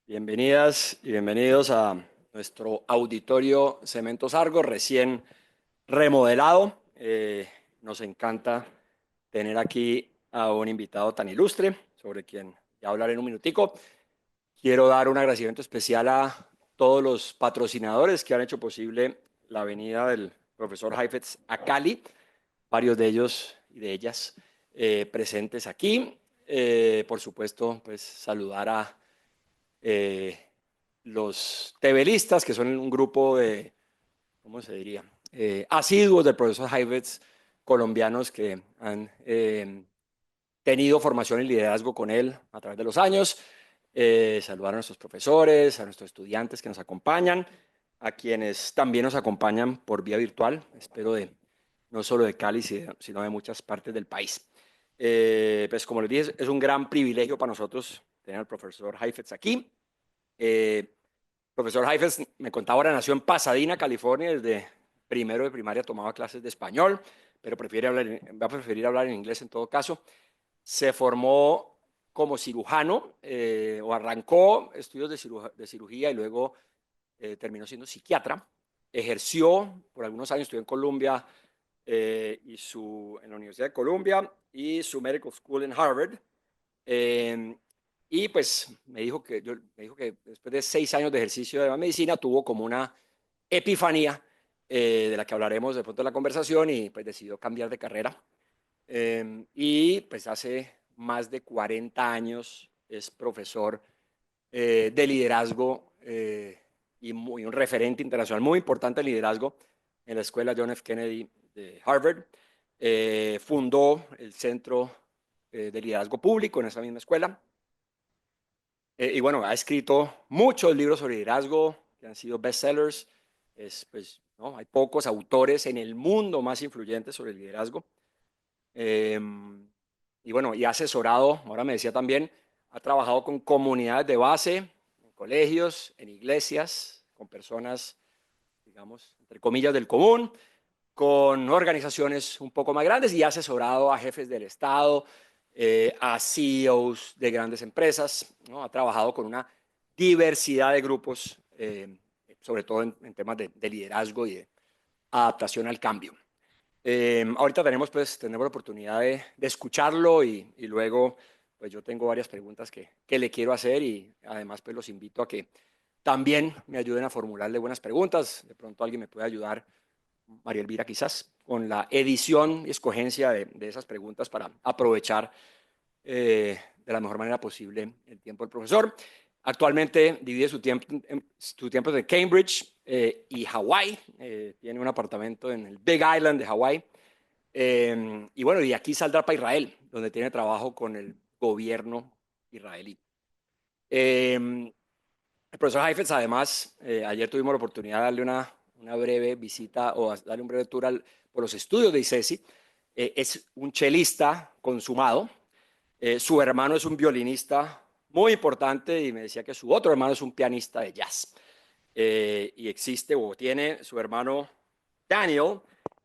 Bienvenidas y bienvenidos a nuestro auditorio Cementos Argos, recién remodelado. Nos encanta tener aquí a un invitado tan ilustre, sobre quien ya hablaré en un minutico. Quiero dar un agradecimiento especial a todos los patrocinadores que han hecho posible la venida del profesor Heifetz a Cali, varios de ellos y de ellas presentes aquí. Por supuesto, pues saludar a eh, los tebelistas, que son un grupo de, ¿cómo se diría? Asiduos del profesor Heifetz, colombianos que han tenido formación en liderazgo con él a través de los años. Saludar a nuestros profesores, a nuestros estudiantes que nos acompañan, a quienes también nos acompañan por vía virtual, espero no solo de Cali, sino de muchas partes del país. Pues como les dije, es un gran privilegio para nosotros tener al profesor Heifetz aquí. Profesor Heifetz, me contaba ahora, nació en Pasadena, California, desde primero de primaria tomaba clases de español, pero va a preferir hablar en inglés en todo caso. Se formó como cirujano, o arrancó estudios de cirugía y luego terminó siendo psiquiatra. Ejerció por algunos años, estudió en Colombia en la Universidad de Columbia y su medical school en Harvard. Y pues me dijo que después de 6 años de ejercicio de la medicina tuvo como una epifanía de la que hablaremos de pronto en la conversación y pues decidió cambiar de carrera. Y pues hace más de 40 años es profesor de liderazgo y un referente internacional muy importante de liderazgo en la Escuela John F. Kennedy de Harvard. Fundó el Centro de Liderazgo Público en esa misma escuela. Y bueno, ha escrito muchos libros sobre liderazgo que han sido bestsellers. Pues, ¿no? Hay pocos autores en el mundo más influyentes sobre el liderazgo. Eh, y bueno, y ha asesorado, ahora me decía también, ha trabajado con comunidades de base, en colegios, en iglesias, con personas, digamos, entre comillas, del común, con organizaciones un poco más grandes y ha asesorado a jefes del Estado, a CEOs de grandes empresas, ¿no? Ha trabajado con una diversidad de grupos, sobre todo en temas de liderazgo y de adaptación al cambio. Ahorita tenemos la oportunidad de escucharlo y luego pues yo tengo varias preguntas que le quiero hacer y además pues los invito a que también me ayuden a formularle buenas preguntas. De pronto alguien me puede ayudar, María Elvira quizás, con la edición y escogencia de esas preguntas para aprovechar de la mejor manera posible el tiempo del profesor. Actualmente divide su tiempo entre Cambridge y Hawái. Tiene un apartamento en el Big Island de Hawái. Y bueno, y aquí saldrá para Israel, donde tiene trabajo con el gobierno israelí. El profesor Heifetz, además, ayer tuvimos la oportunidad de darle una breve visita o darle un breve tour por los estudios de Icesi. Es un chelista consumado. Su hermano es un violinista muy importante y me decía que su otro hermano es un pianista de jazz. Y existe o tiene su hermano Daniel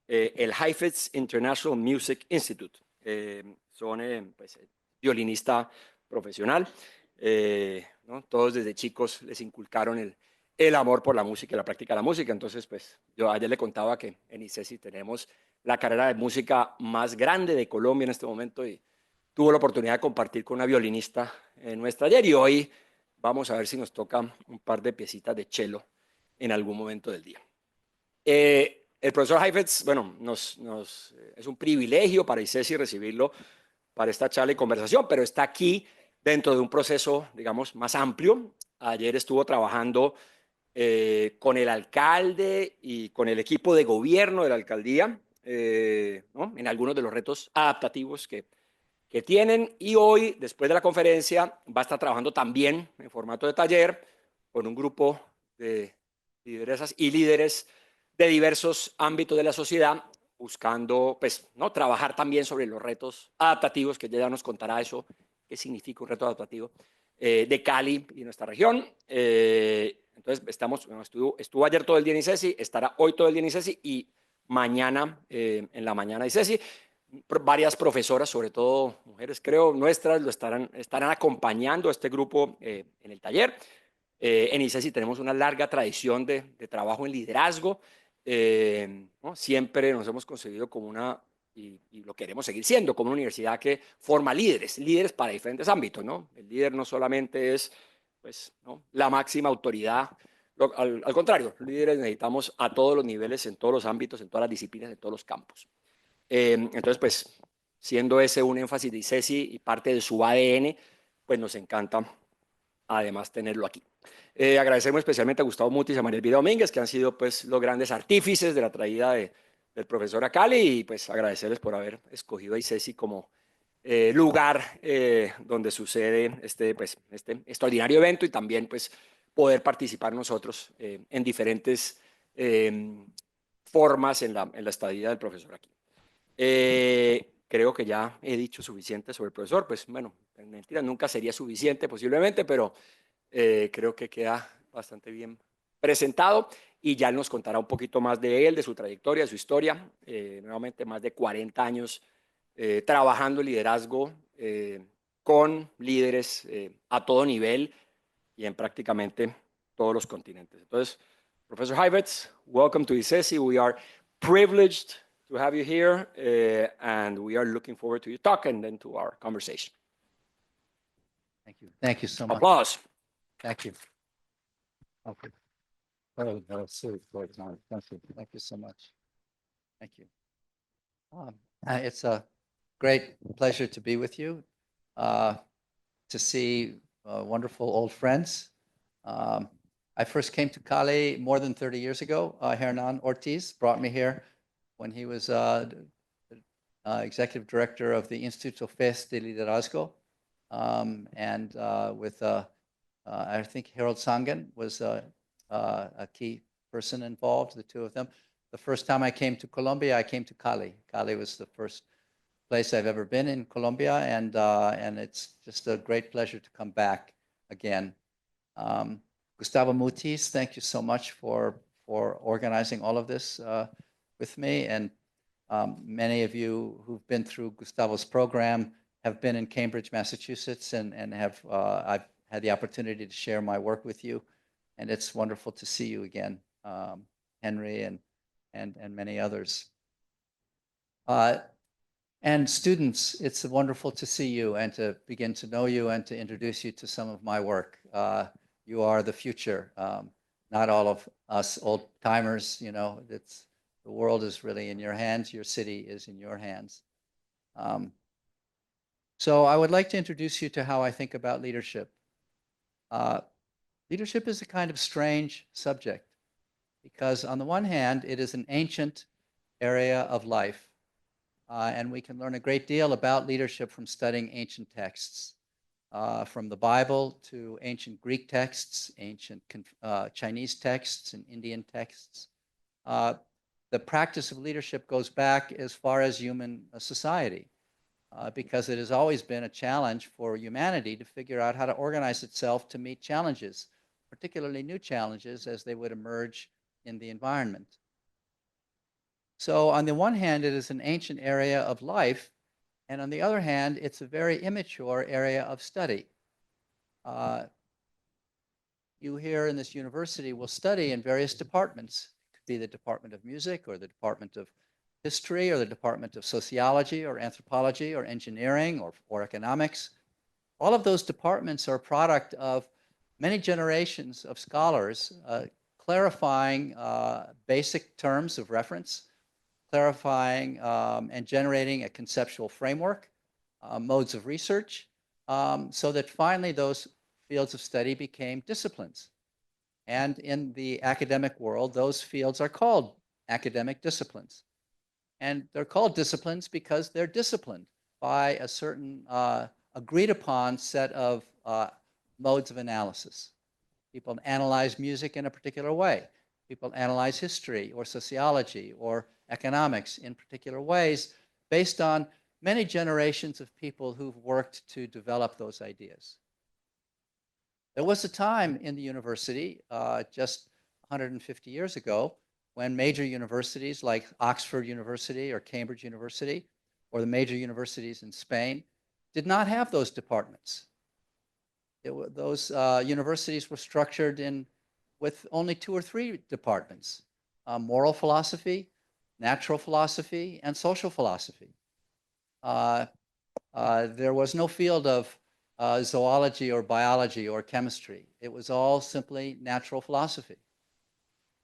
el Heifetz International Music Institute. Pues, violinista profesional. ¿No? Todos desde chicos les inculcaron el amor por la música y la práctica de la música. Entonces, pues yo ayer le contaba que en Icesi tenemos la carrera de música más grande de Colombia en este momento y tuvo la oportunidad de compartir con una violinista nuestra ayer y hoy vamos a ver si nos toca un par de piecitas de cello en algún momento del día. El profesor Heifetz, bueno, es un privilegio para Icesi recibirlo para esta charla y conversación, pero está aquí dentro de un proceso, digamos, más amplio. Ayer estuvo trabajando con el alcalde y con el equipo de gobierno de la alcaldía, ¿no? En algunos de los retos adaptativos que tienen y hoy, después de la conferencia, va a estar trabajando también en formato de taller con un grupo de lideresas y líderes de diversos ámbitos de la sociedad, buscando pues, ¿no? trabajar también sobre los retos adaptativos, que ya nos contará eso, qué significa un reto adaptativo, de Cali y nuestra región. Entonces, estuvo ayer todo el día en Icesi, estará hoy todo el día en Icesi y mañana, en la mañana Icesi. Varias profesoras, sobre todo mujeres, creo, nuestras, estarán acompañando a este grupo en el taller. En Icesi tenemos una larga tradición de trabajo en liderazgo. ¿No? Siempre nos hemos concebido como y lo queremos seguir siendo, como una universidad que forma líderes, líderes para diferentes ámbitos, ¿no? El líder no solamente es, pues, ¿no?, la máxima autoridad. Al contrario, líderes necesitamos a todos los niveles, en todos los ámbitos, en todas las disciplinas, en todos los campos. Entonces, pues, siendo ese un énfasis de Icesi y parte de su ADN, pues nos encanta además tenerlo aquí. Agradecemos especialmente a Gustavo Mutis y a María Elvira Domínguez, que han sido, pues, los grandes artífices de la traída del profesor a Cali, y pues agradecerles por haber escogido a Icesi como lugar donde sucede este extraordinario evento, y también, pues, poder participar nosotros en diferentes formas en la estadía del profesor aquí. Creo que ya he dicho suficiente sobre el profesor. Pues bueno, en mentira nunca sería suficiente posiblemente, pero creo que queda bastante bien presentado, y ya nos contará un poquito más de él, de su trayectoria, de su historia. Nuevamente, más de 40 años trabajando en liderazgo con líderes a todo nivel y en prácticamente todos los continentes. Entonces, Professor Heifetz, welcome to Icesi. We are privileged to have you here, and we are looking forward to your talk and then to our conversation. Thank you. Thank you so much. Applause. Thank you. Okay. Oh, that was so good. Thank you. Thank you so much. Thank you. It's a great pleasure to be with you, to see wonderful old friends. I first came to Cali more than 30 years ago. Hernan Ortiz brought me here when he was executive director of the Instituto FES de Liderazgo. And with, I think Harold Sangen was a key person involved, the two of them. The first time I came to Colombia, I came to Cali. Cali was the first place I've ever been in Colombia, and it's just a great pleasure to come back again. Gustavo Mutis, thank you so much for organizing all of this with me. And many of you who've been through Gustavo's program have been in Cambridge, Massachusetts, and have I've had the opportunity to share my work with you, and it's wonderful to see you again, Henry and many others. And students, it's wonderful to see you and to begin to know you and to introduce you to some of my work. You are the future. Not all of us old timers, you know, the world is really in your hands. Your city is in your hands. So I would like to introduce you to how I think about leadership. Leadership is a kind of strange subject because on the one hand, it is an ancient area of life. And we can learn a great deal about leadership from studying ancient texts, from the Bible to ancient Greek texts, ancient Chinese texts, and Indian texts. The practice of leadership goes back as far as human society, because it has always been a challenge for humanity to figure out how to organize itself to meet challenges, particularly new challenges as they would emerge in the environment. So on the one hand, it is an ancient area of life, and on the other hand, it's a very immature area of study. You here in this university will study in various departments. It could be the Department of Music or the Department of History or the Department of Sociology or Anthropology or Engineering or Economics. All of those departments are a product of many generations of scholars clarifying basic terms of reference, clarifying and generating a conceptual framework, modes of research, so that finally those fields of study became disciplines. And in the academic world, those fields are called academic disciplines. And they're called disciplines because they're disciplined by a certain agreed upon set of modes of analysis. People analyze music in a particular way. People analyze history or sociology or economics in particular ways based on many generations of people who've worked to develop those ideas. There was a time in the university just 150 years ago when major universities like Oxford University or Cambridge University or the major universities in Spain did not have those departments. those universities were structured with only 2 or 3 departments: moral philosophy, natural philosophy, and social philosophy. There was no field of zoology or biology or chemistry. It was all simply natural philosophy.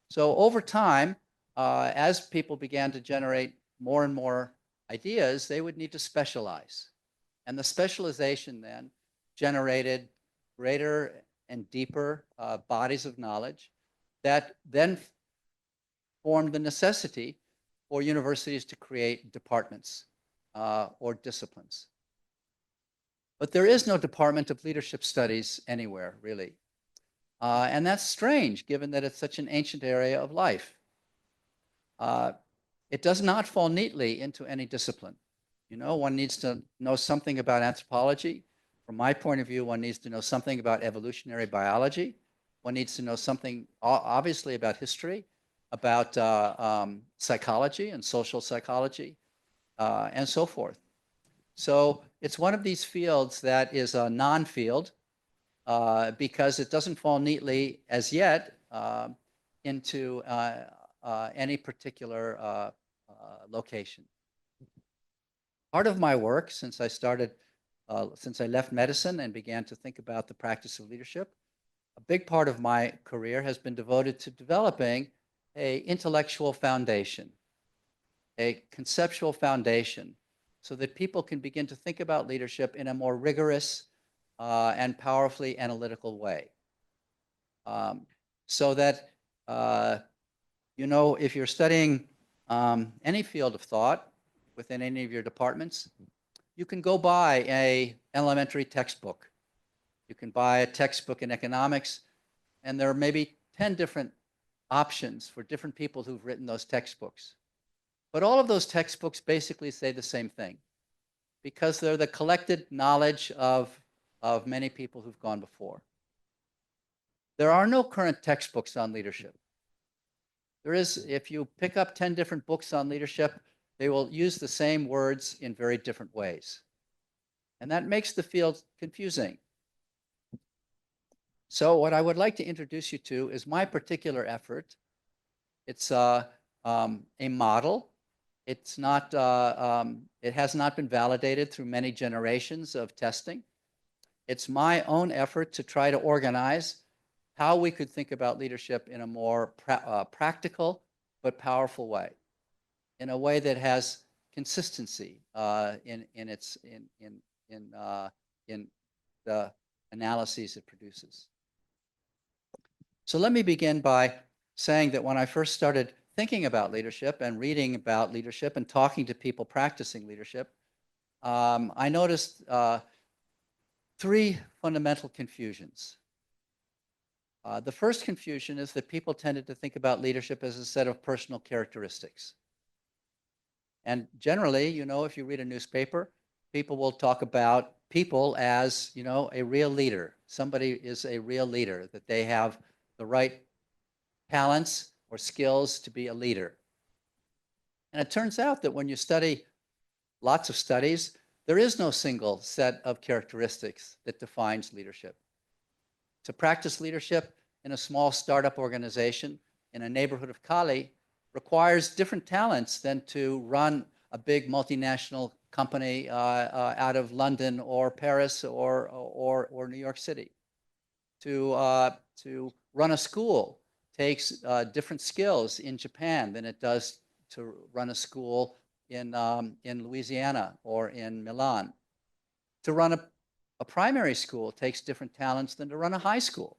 So over time, as people began to generate more and more ideas, they would need to specialize. And the specialization then generated greater and deeper bodies of knowledge that then formed the necessity for universities to create departments or disciplines. But there is no department of leadership studies anywhere, really. And that's strange, given that it's such an ancient area of life. It does not fall neatly into any discipline. You know, one needs to know something about anthropology. From my point of view, one needs to know something about evolutionary biology. One needs to know something, obviously, about history, about psychology and social psychology, and so forth. So it's one of these fields that is a non-field because it doesn't fall neatly as yet into any particular location. Part of my work, since I left medicine and began to think about the practice of leadership, a big part of my career has been devoted to developing an intellectual foundation, a conceptual foundation, so that people can begin to think about leadership in a more rigorous and powerfully analytical way. So that, you know, if you're studying any field of thought within any of your departments, you can go buy an elementary textbook. You can buy a textbook in economics, and there are maybe 10 different options for different people who've written those textbooks. But all of those textbooks basically say the same thing, because they're the collected knowledge of many people who've gone before. There are no current textbooks on leadership. There is, if you pick up 10 different books on leadership, they will use the same words in very different ways. And that makes the field confusing. So what I would like to introduce you to is my particular effort. It's a model. It's not, it has not been validated through many generations of testing. It's my own effort to try to organize how we could think about leadership in a more practical but powerful way, in a way that has consistency in the analyses it produces. So let me begin by saying that when I first started thinking about leadership and reading about leadership and talking to people practicing leadership, I noticed 3 fundamental confusions. The first confusion is that people tended to think about leadership as a set of personal characteristics. And generally, you know, if you read a newspaper, people will talk about people as, you know, a real leader. Somebody is a real leader, that they have the right talents or skills to be a leader. And it turns out that when you study lots of studies, there is no single set of characteristics that defines leadership. To practice leadership in a small startup organization in a neighborhood of Cali requires different talents than to run a big multinational company out of London or Paris or New York City. To run a school takes different skills in Japan than it does to run a school in Louisiana or in Milan. To run a primary school takes different talents than to run a high school.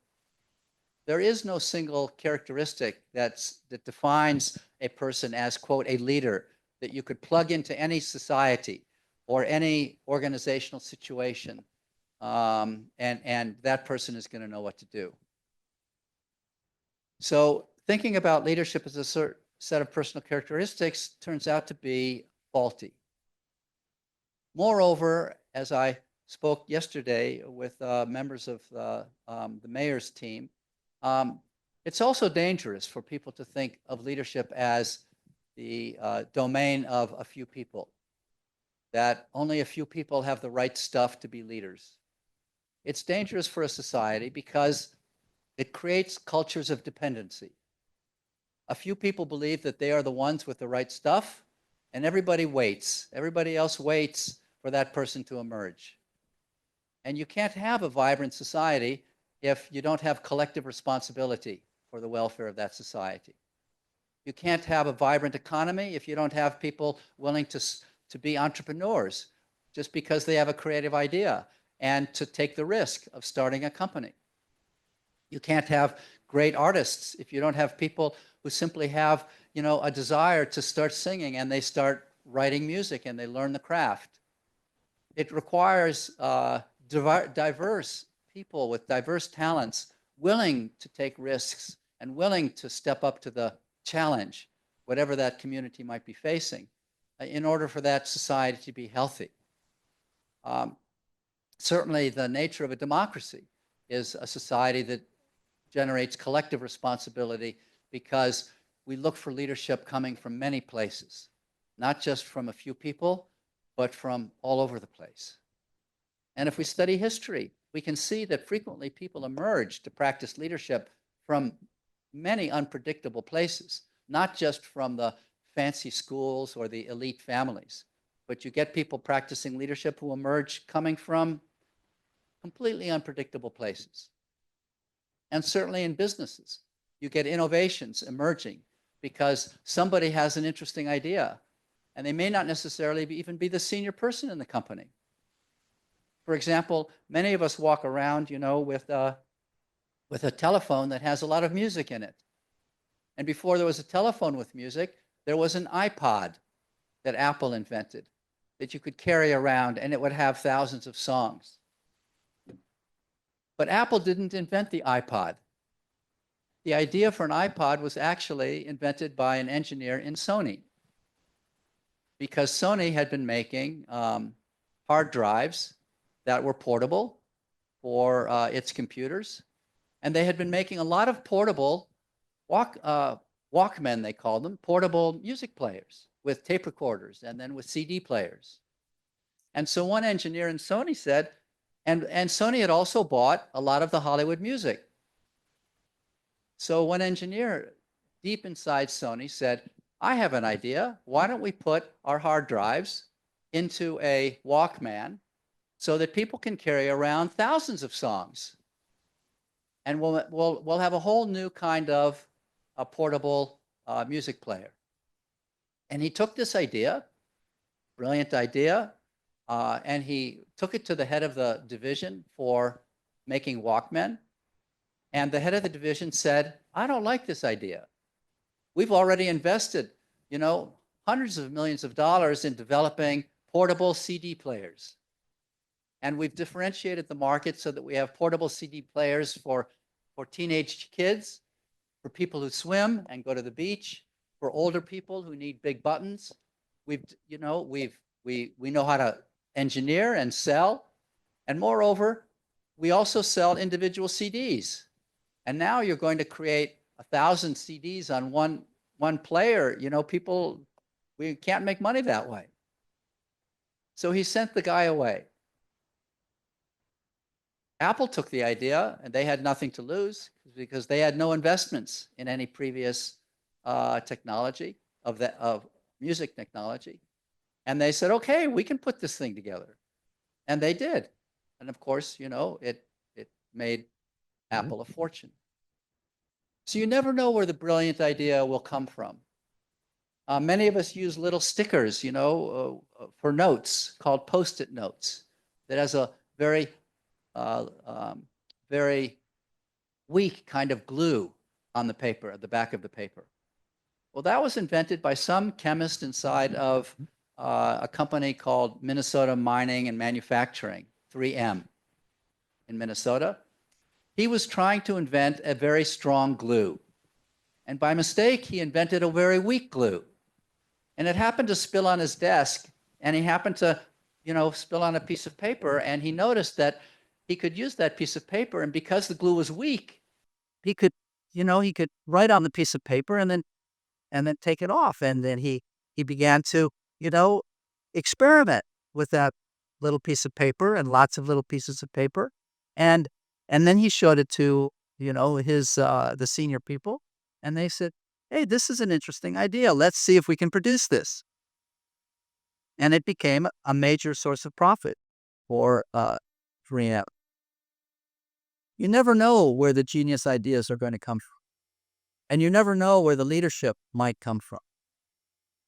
There is no single characteristic that defines a person as, quote, a leader that you could plug into any society or any organizational situation, and that person is going to know what to do. So thinking about leadership as a set of personal characteristics turns out to be faulty. Moreover, as I spoke yesterday with members of the mayor's team, it's also dangerous for people to think of leadership as the domain of a few people, that only a few people have the right stuff to be leaders. It's dangerous for a society because it creates cultures of dependency. A few people believe that they are the ones with the right stuff, and everybody waits. Everybody else waits for that person to emerge. And you can't have a vibrant society if you don't have collective responsibility for the welfare of that society. You can't have a vibrant economy if you don't have people willing to be entrepreneurs just because they have a creative idea and to take the risk of starting a company. You can't have great artists if you don't have people who simply have, a desire to start singing and they start writing music and they learn the craft. It requires diverse people with diverse talents willing to take risks and willing to step up to the challenge, whatever that community might be facing, in order for that society to be healthy. Certainly, the nature of a democracy is a society that generates collective responsibility because we look for leadership coming from many places, not just from a few people, but from all over the place. And if we study history, we can see that frequently people emerge to practice leadership from many unpredictable places, not just from the fancy schools or the elite families, but you get people practicing leadership who emerge coming from completely unpredictable places. And certainly in businesses, you get innovations emerging because somebody has an interesting idea, and they may not necessarily even be the senior person in the company. For example, many of us walk around, with a telephone that has a lot of music in it. And before there was a telephone with music, there was an iPod that Apple invented that you could carry around, and it would have thousands of songs. But Apple didn't invent the iPod. The idea for an iPod was actually invented by an engineer in Sony, because Sony had been making hard drives that were portable for its computers, and they had been making a lot of portable Walkmen, they called them, portable music players with tape recorders and then with CD players. And so one engineer in Sony said, and Sony had also bought a lot of the Hollywood music. So one engineer deep inside Sony said, I have an idea. Why don't we put our hard drives into a Walkman so that people can carry around thousands of songs? And we'll have a whole new kind of a portable music player. And he took this idea, brilliant idea, and he took it to the head of the division for making Walkmen. And the head of the division said, I don't like this idea. We've already invested, hundreds of millions of dollars in developing portable CD players. And we've differentiated the market so that we have portable CD players for teenage kids, for people who swim and go to the beach, for older people who need big buttons. We know how to engineer and sell. And moreover, we also sell individual CDs. And now you're going to create 1,000 CDs on one player. We can't make money that way. So he sent the guy away. Apple took the idea, and they had nothing to lose because they had no investments in any previous technology of music technology. And they said, okay, we can put this thing together. And they did. And of course, it made Apple a fortune. So you never know where the brilliant idea will come from. Many of us use little stickers, for notes called Post-it notes that has a very weak kind of glue on the paper, at the back of the paper. Well, that was invented by some chemist inside of a company called Minnesota Mining and Manufacturing, 3M, in Minnesota. He was trying to invent a very strong glue. And by mistake, he invented a very weak glue. And it happened to spill on his desk, and he happened to, spill on a piece of paper, and he noticed that he could use that piece of paper, and because the glue was weak, he could write on the piece of paper and then take it off. And then he began to, experiment with that little piece of paper and lots of little pieces of paper. And then he showed it to, his the senior people, and they said, "Hey, this is an interesting idea. Let's see if we can produce this." And it became a major source of profit for 3M. You never know where the genius ideas are going to come from, and you never know where the leadership might come from.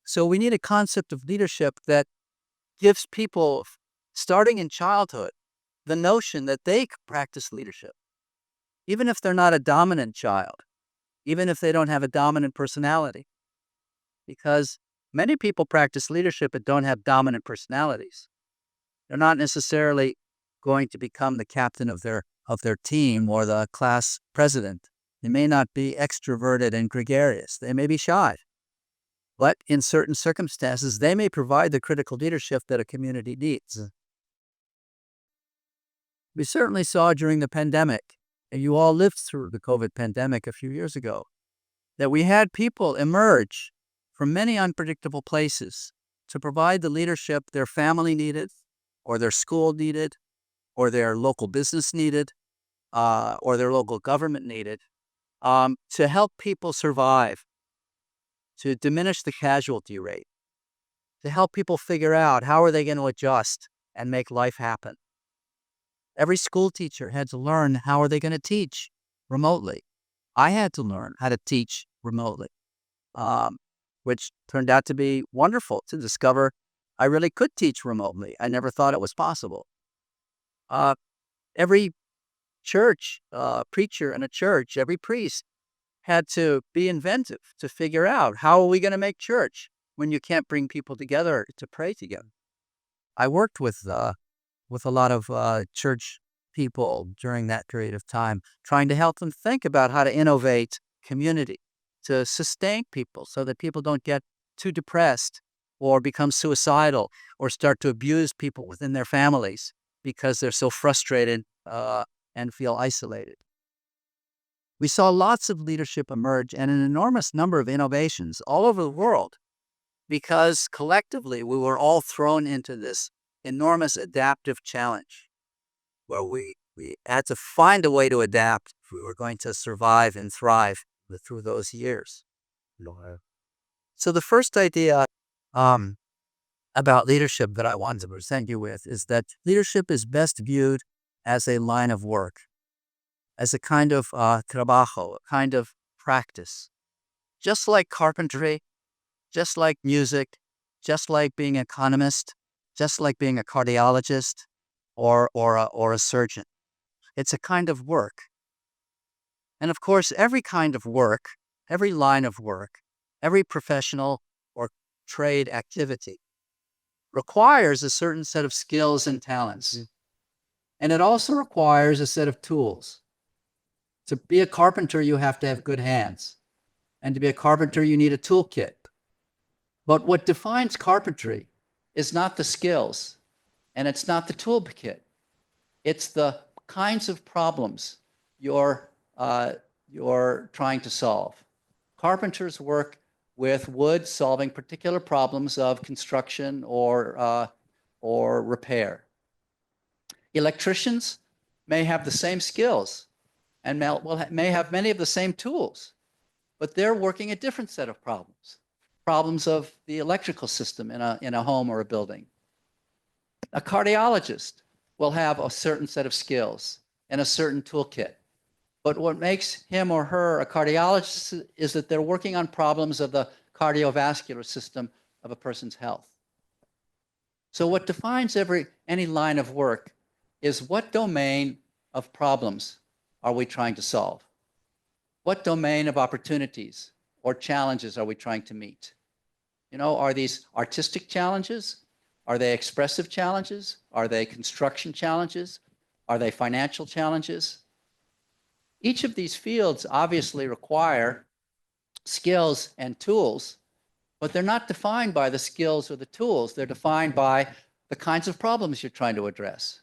So we need a concept of leadership that gives people, starting in childhood, the notion that they can practice leadership, even if they're not a dominant child, even if they don't have a dominant personality. Because many people practice leadership but don't have dominant personalities. They're not necessarily going to become the captain of their team or the class president. They may not be extroverted and gregarious. They may be shy. But in certain circumstances, they may provide the critical leadership that a community needs. We certainly saw during the pandemic, and you all lived through the COVID pandemic a few years ago, that we had people emerge from many unpredictable places to provide the leadership their family needed, or their school needed, or their local business needed, or their local government needed, to help people survive, to diminish the casualty rate, to help people figure out how are they going to adjust and make life happen. Every school teacher had to learn how are they going to teach remotely. I had to learn how to teach remotely, which turned out to be wonderful to discover I really could teach remotely. I never thought it was possible. Every church, preacher in a church, every priest had to be inventive to figure out how are we going to make church when you can't bring people together to pray together. I worked with a lot of church people during that period of time, trying to help them think about how to innovate community, to sustain people so that people don't get too depressed or become suicidal or start to abuse people within their families because they're so frustrated and feel isolated. We saw lots of leadership emerge and an enormous number of innovations all over the world because collectively we were all thrown into this enormous adaptive challenge where we had to find a way to adapt if we were going to survive and thrive through those years. So the first idea about leadership that I wanted to present you with is that leadership is best viewed as a line of work, as a kind of trabajo, a kind of practice. Just like carpentry, just like music, just like being an economist, just like being a cardiologist or a surgeon. It's a kind of work. And of course, every kind of work, every line of work, every professional or trade activity requires a certain set of skills and talents. And it also requires a set of tools. To be a carpenter, you have to have good hands. And to be a carpenter, you need a toolkit. But what defines carpentry is not the skills, and it's not the toolkit. It's the kinds of problems you're trying to solve. Carpenters work with wood, solving particular problems of construction or repair. Electricians may have the same skills and may have many of the same tools, but they're working a different set of problems of the electrical system in a home or a building. A cardiologist will have a certain set of skills and a certain toolkit, but what makes him or her a cardiologist is that they're working on problems of the cardiovascular system of a person's health. So what defines any line of work is what domain of problems are we trying to solve? What domain of opportunities or challenges are we trying to meet? Are these artistic challenges? Are they expressive challenges? Are they construction challenges? Are they financial challenges? Each of these fields obviously require skills and tools, but they're not defined by the skills or the tools. They're defined by the kinds of problems you're trying to address.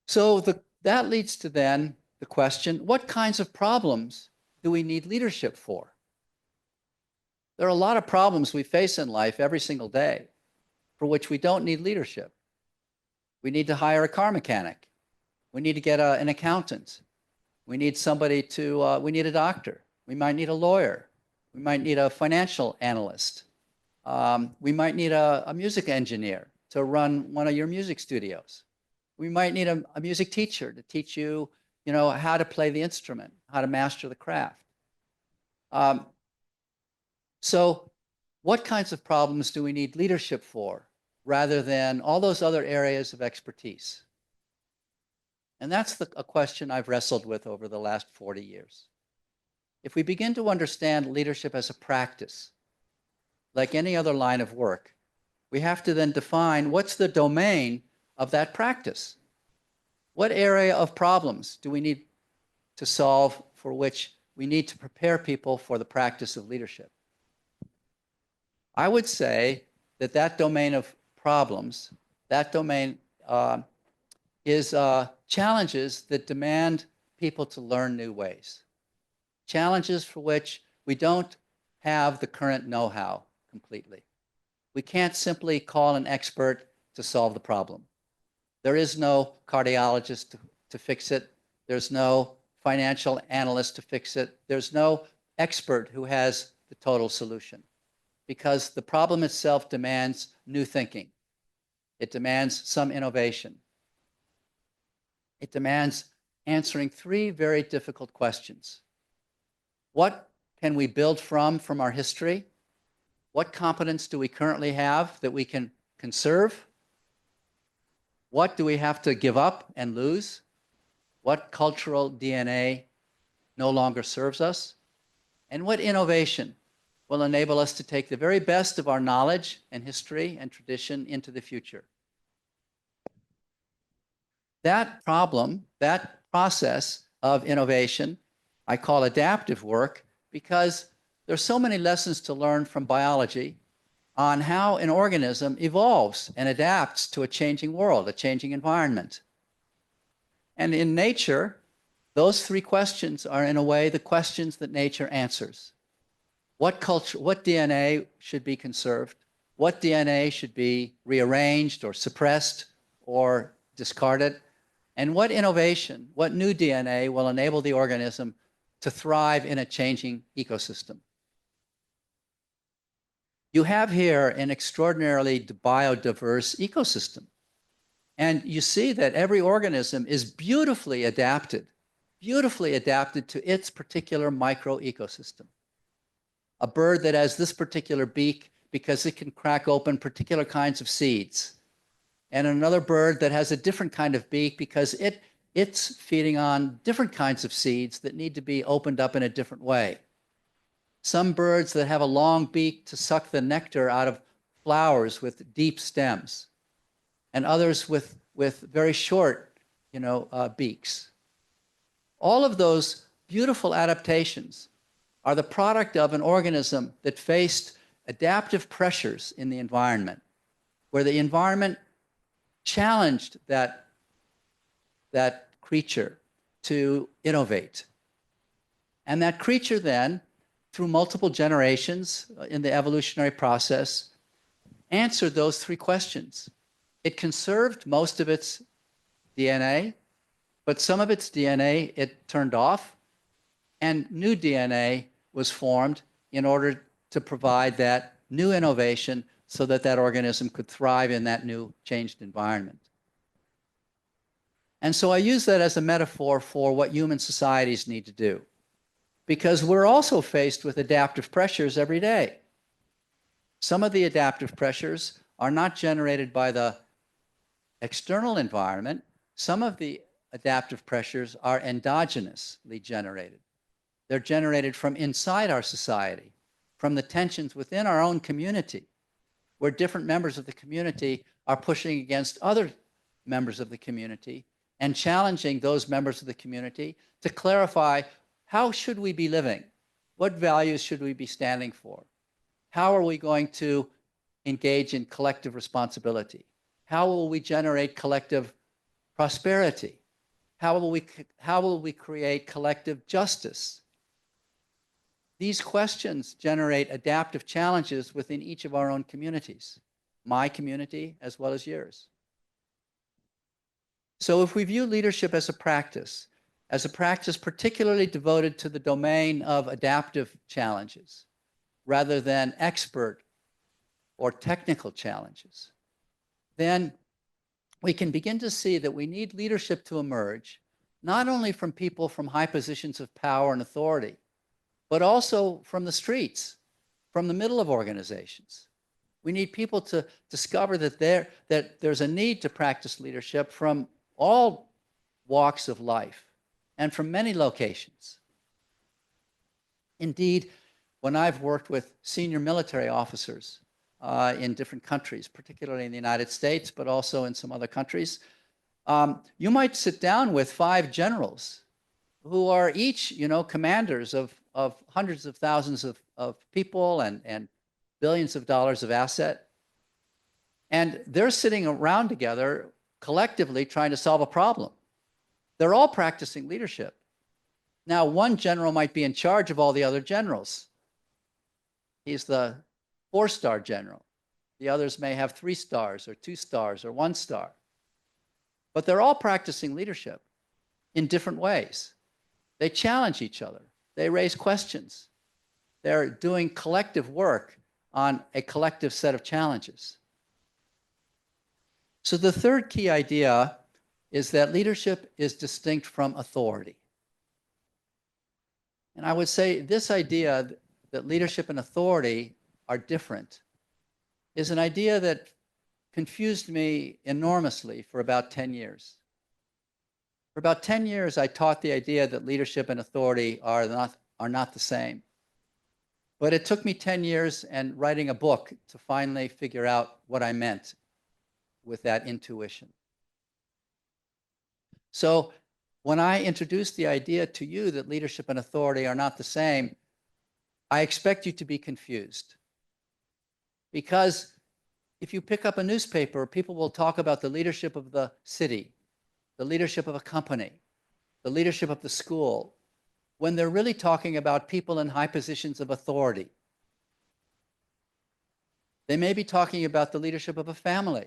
So that leads to then the question, what kinds of problems do we need leadership for? There are a lot of problems we face in life every single day for which we don't need leadership. We need to hire a car mechanic. We need to get an accountant. We need somebody to, we need a doctor. We might need a lawyer. We might need a financial analyst. We might need a music engineer to run one of your music studios. We might need a music teacher to teach you, how to play the instrument, how to master the craft. So what kinds of problems do we need leadership for rather than all those other areas of expertise? And that's a question I've wrestled with over the last 40 years. If we begin to understand leadership as a practice, like any other line of work, we have to then define what's the domain of that practice. What area of problems do we need to solve for which we need to prepare people for the practice of leadership? I would say that that domain of problems, that domain is challenges that demand people to learn new ways. Challenges for which we don't have the current know-how completely. We can't simply call an expert to solve the problem. There is no cardiologist to fix it. There's no financial analyst to fix it. There's no expert who has the total solution, because the problem itself demands new thinking. It demands some innovation. It demands answering three very difficult questions. What can we build from our history? What competence do we currently have that we can conserve? What do we have to give up and lose? What cultural DNA no longer serves us? And what innovation will enable us to take the very best of our knowledge and history and tradition into the future? That problem, that process of innovation, I call adaptive work, because there's so many lessons to learn from biology on how an organism evolves and adapts to a changing world, a changing environment. And in nature, those three questions are, in a way, the questions that nature answers. What DNA should be conserved? What DNA should be rearranged or suppressed or discarded? And what innovation, what new DNA will enable the organism to thrive in a changing ecosystem? You have here an extraordinarily biodiverse ecosystem. And you see that every organism is beautifully adapted to its particular micro-ecosystem. A bird that has this particular beak because it can crack open particular kinds of seeds. And another bird that has a different kind of beak because it's feeding on different kinds of seeds that need to be opened up in a different way. Some birds that have a long beak to suck the nectar out of flowers with deep stems, and others with very short, beaks. All of those beautiful adaptations are the product of an organism that faced adaptive pressures in the environment, where the environment challenged that creature to innovate. And that creature then, through multiple generations in the evolutionary process, answered those three questions. It conserved most of its DNA, but some of its DNA it turned off, and new DNA was formed in order to provide that new innovation so that that organism could thrive in that new changed environment. And so I use that as a metaphor for what human societies need to do, because we're also faced with adaptive pressures every day. Some of the adaptive pressures are not generated by the external environment. Some of the adaptive pressures are endogenously generated. They're generated from inside our society, from the tensions within our own community, where different members of the community are pushing against other members of the community and challenging those members of the community to clarify, how should we be living? What values should we be standing for? How are we going to engage in collective responsibility? How will we generate collective prosperity? How will we create collective justice? These questions generate adaptive challenges within each of our own communities, my community as well as yours. So if we view leadership as a practice particularly devoted to the domain of adaptive challenges, rather than expert or technical challenges, then we can begin to see that we need leadership to emerge, not only from people from high positions of power and authority, but also from the streets, from the middle of organizations. We need people to discover that there's a need to practice leadership from all walks of life and from many locations. Indeed, when I've worked with senior military officers in different countries, particularly in the United States, but also in some other countries, you might sit down with 5 generals who are each, commanders of hundreds of thousands of people and billions of dollars of asset. And they're sitting around together collectively trying to solve a problem. They're all practicing leadership. Now, one general might be in charge of all the other generals. He's the 4-star general. The others may have 3 stars or 2 stars or 1 star. But they're all practicing leadership in different ways. They challenge each other. They raise questions. They're doing collective work on a collective set of challenges. So the third key idea is that leadership is distinct from authority. And I would say this idea that leadership and authority are different is an idea that confused me enormously for about 10 years. For about 10 years, I taught the idea that leadership and authority are not the same. But it took me 10 years and writing a book to finally figure out what I meant with that intuition. So when I introduced the idea to you that leadership and authority are not the same, I expect you to be confused. Because if you pick up a newspaper, people will talk about the leadership of the city, the leadership of a company, the leadership of the school, when they're really talking about people in high positions of authority. They may be talking about the leadership of a family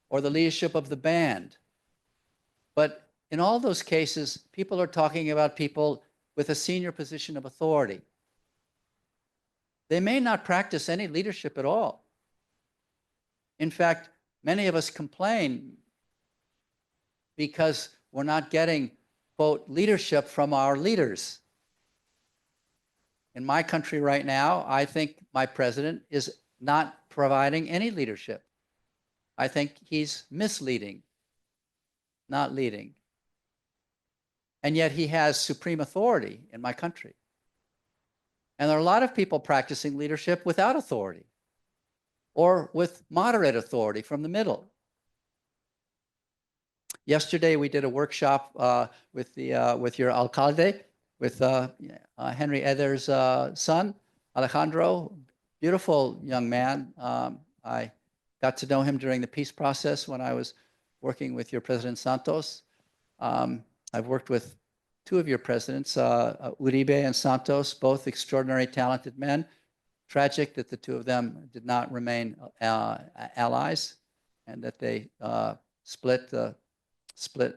or the leadership of the band. But in all those cases, people are talking about people with a senior position of authority. They may not practice any leadership at all. In fact, many of us complain because we're not getting, quote, leadership from our leaders. In my country right now, I think my president is not providing any leadership. I think he's misleading, not leading. And yet he has supreme authority in my country. And there are a lot of people practicing leadership without authority or with moderate authority from the middle. Yesterday, we did a workshop with your alcalde, with Henry Eder's son, Alejandro, beautiful young man. I got to know him during the peace process when I was working with your President Santos. I've worked with 2 of your presidents, Uribe and Santos, both extraordinary, talented men. Tragic that the 2 of them did not remain allies and that they split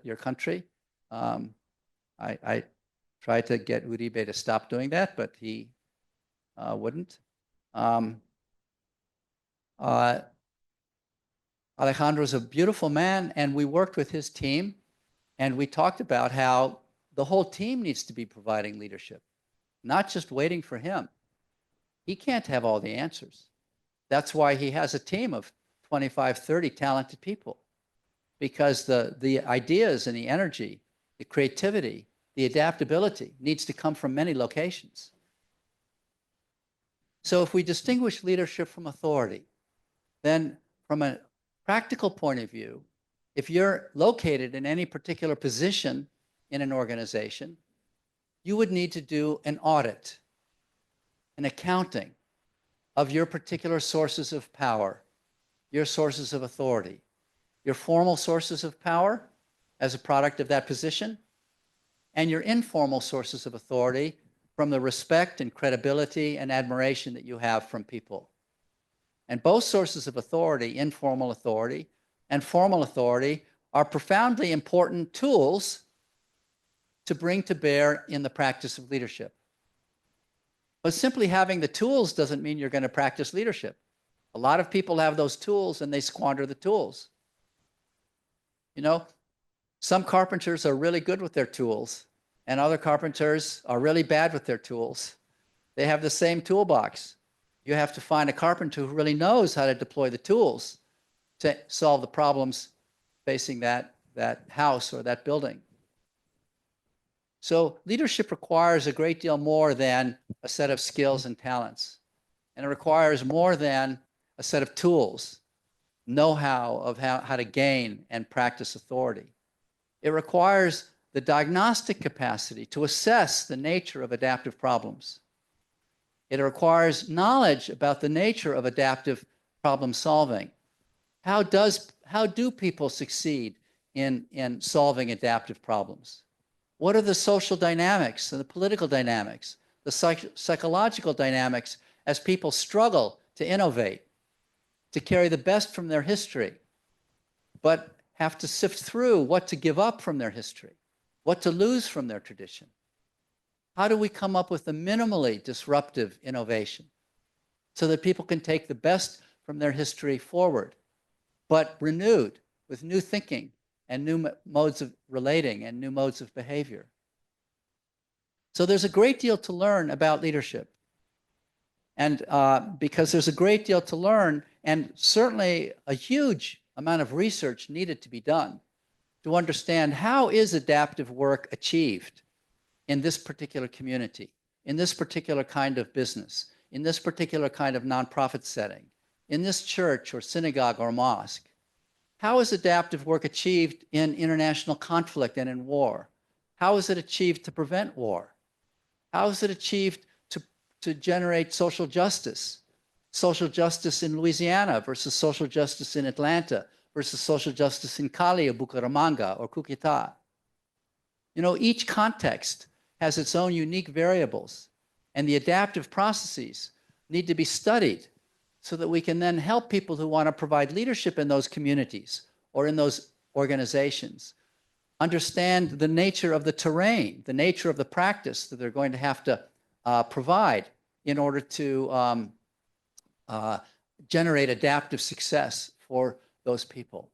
your country. I tried to get Uribe to stop doing that, but he wouldn't. Alejandro's a beautiful man, and we worked with his team, and we talked about how the whole team needs to be providing leadership, not just waiting for him. He can't have all the answers. That's why he has a team of 25, 30 talented people, because the ideas and the energy, the creativity, the adaptability needs to come from many locations. So if we distinguish leadership from authority, then from a practical point of view, if you're located in any particular position in an organization, you would need to do an audit, an accounting of your particular sources of power, your sources of authority, your formal sources of power as a product of that position, and your informal sources of authority from the respect and credibility and admiration that you have from people. And both sources of authority, informal authority and formal authority, are profoundly important tools to bring to bear in the practice of leadership. But simply having the tools doesn't mean you're going to practice leadership. A lot of people have those tools and they squander the tools. You know, some carpenters are really good with their tools and other carpenters are really bad with their tools. They have the same toolbox. You have to find a carpenter who really knows how to deploy the tools to solve the problems facing that house or that building. So leadership requires a great deal more than a set of skills and talents. And it requires more than a set of tools, know-how of how to gain and practice authority. It requires the diagnostic capacity to assess the nature of adaptive problems. It requires knowledge about the nature of adaptive problem solving. How do people succeed in solving adaptive problems? What are the social dynamics and the political dynamics, the psychological dynamics as people struggle to innovate, to carry the best from their history, but have to sift through what to give up from their history, what to lose from their tradition? How do we come up with a minimally disruptive innovation so that people can take the best from their history forward, but renewed with new thinking and new modes of relating and new modes of behavior? So there's a great deal to learn about leadership. And because there's a great deal to learn and certainly a huge amount of research needed to be done to understand how is adaptive work achieved in this particular community, in this particular kind of business, in this particular kind of nonprofit setting, in this church or synagogue or mosque. How is adaptive work achieved in international conflict and in war? How is it achieved to prevent war? How is it achieved to generate social justice in Louisiana versus social justice in Atlanta versus social justice in Cali or Bucaramanga or Cúcuta? You know, each context has its own unique variables, and the adaptive processes need to be studied so that we can then help people who want to provide leadership in those communities or in those organizations understand the nature of the terrain, the nature of the practice that they're going to have to provide in order to generate adaptive success for those people.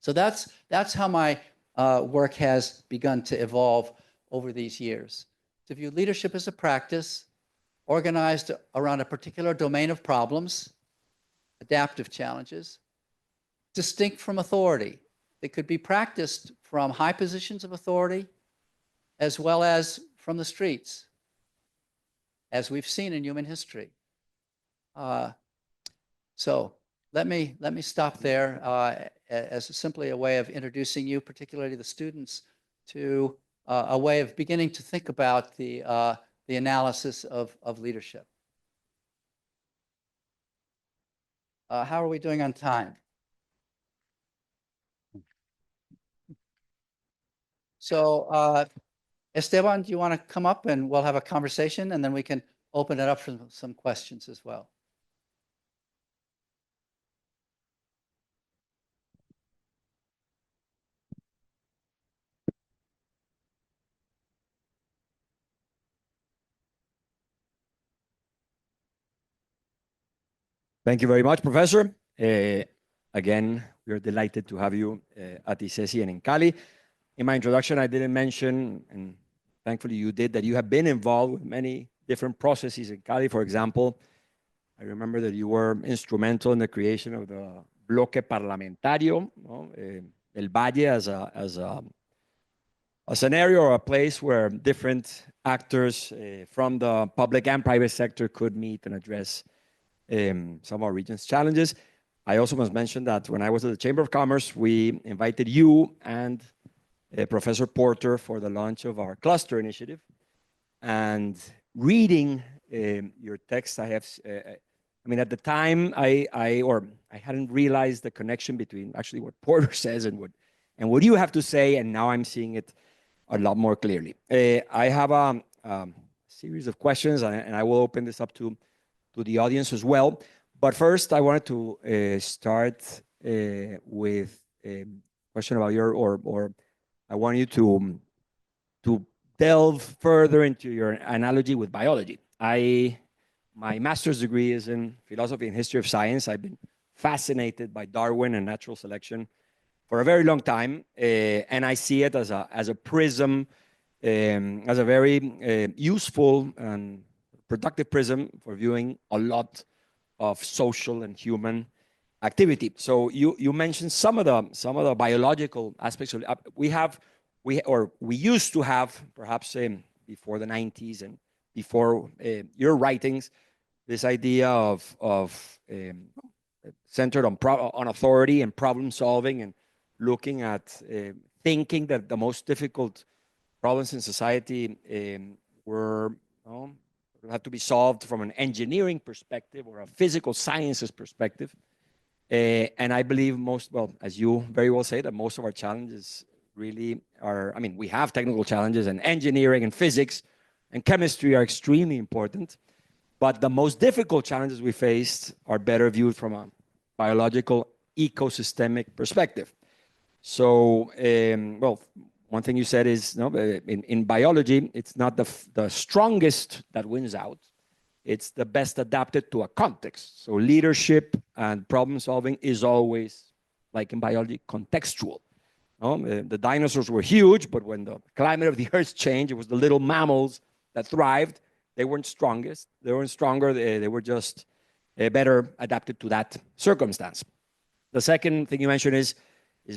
So that's how my work has begun to evolve over these years. To view leadership as a practice organized around a particular domain of problems, adaptive challenges, distinct from authority. They could be practiced from high positions of authority as well as from the streets, as we've seen in human history. So let me stop there as simply a way of introducing you, particularly the students, to a way of beginning to think about the analysis of leadership. How are we doing on time? So Esteban, do you want to come up and we'll have a conversation and then we can open it up for some questions as well. Thank you very much, Professor. Again, we are delighted to have you at Icesi and in Cali. In my introduction, I didn't mention, and thankfully you did, that you have been involved with many different processes in Cali. For example, I remember that you were instrumental in the creation of the bloque parlamentario, El Valle, as a scenario or a place where different actors from the public and private sector could meet and address some of our region's challenges. I also must mention that when I was at the Chamber of Commerce, we invited you and Professor Porter for the launch of our cluster initiative. And reading your text, I mean, at the time, I hadn't realized the connection between actually what Porter says and what you have to say, and now I'm seeing it a lot more clearly. I have a series of questions, and I will open this up to the audience as well. But first, I wanted to start with question about or I want you to delve further into your analogy with biology. My master's degree is in philosophy and history of science. I've been fascinated by Darwin and natural selection for a very long time, and I see it as a prism, as a very useful and productive prism for viewing a lot of social and human activity. So you mentioned some of the biological aspects of we used to have, perhaps before the 90s and before your writings, this idea of centered on authority and problem solving and looking at thinking that the most difficult problems in society had to be solved from an engineering perspective or a physical sciences perspective. And I believe as you very well say, that most of our challenges really are, we have technical challenges, and engineering and physics and chemistry are extremely important. But the most difficult challenges we faced are better viewed from a biological ecosystemic perspective. So, one thing you said is, in biology, it's not the strongest that wins out. It's the best adapted to a context. So leadership and problem solving is always, like in biology, contextual. The dinosaurs were huge, but when the climate of the earth changed, it was the little mammals that thrived. They weren't strongest. They weren't stronger. They were just better adapted to that circumstance. The second thing you mentioned is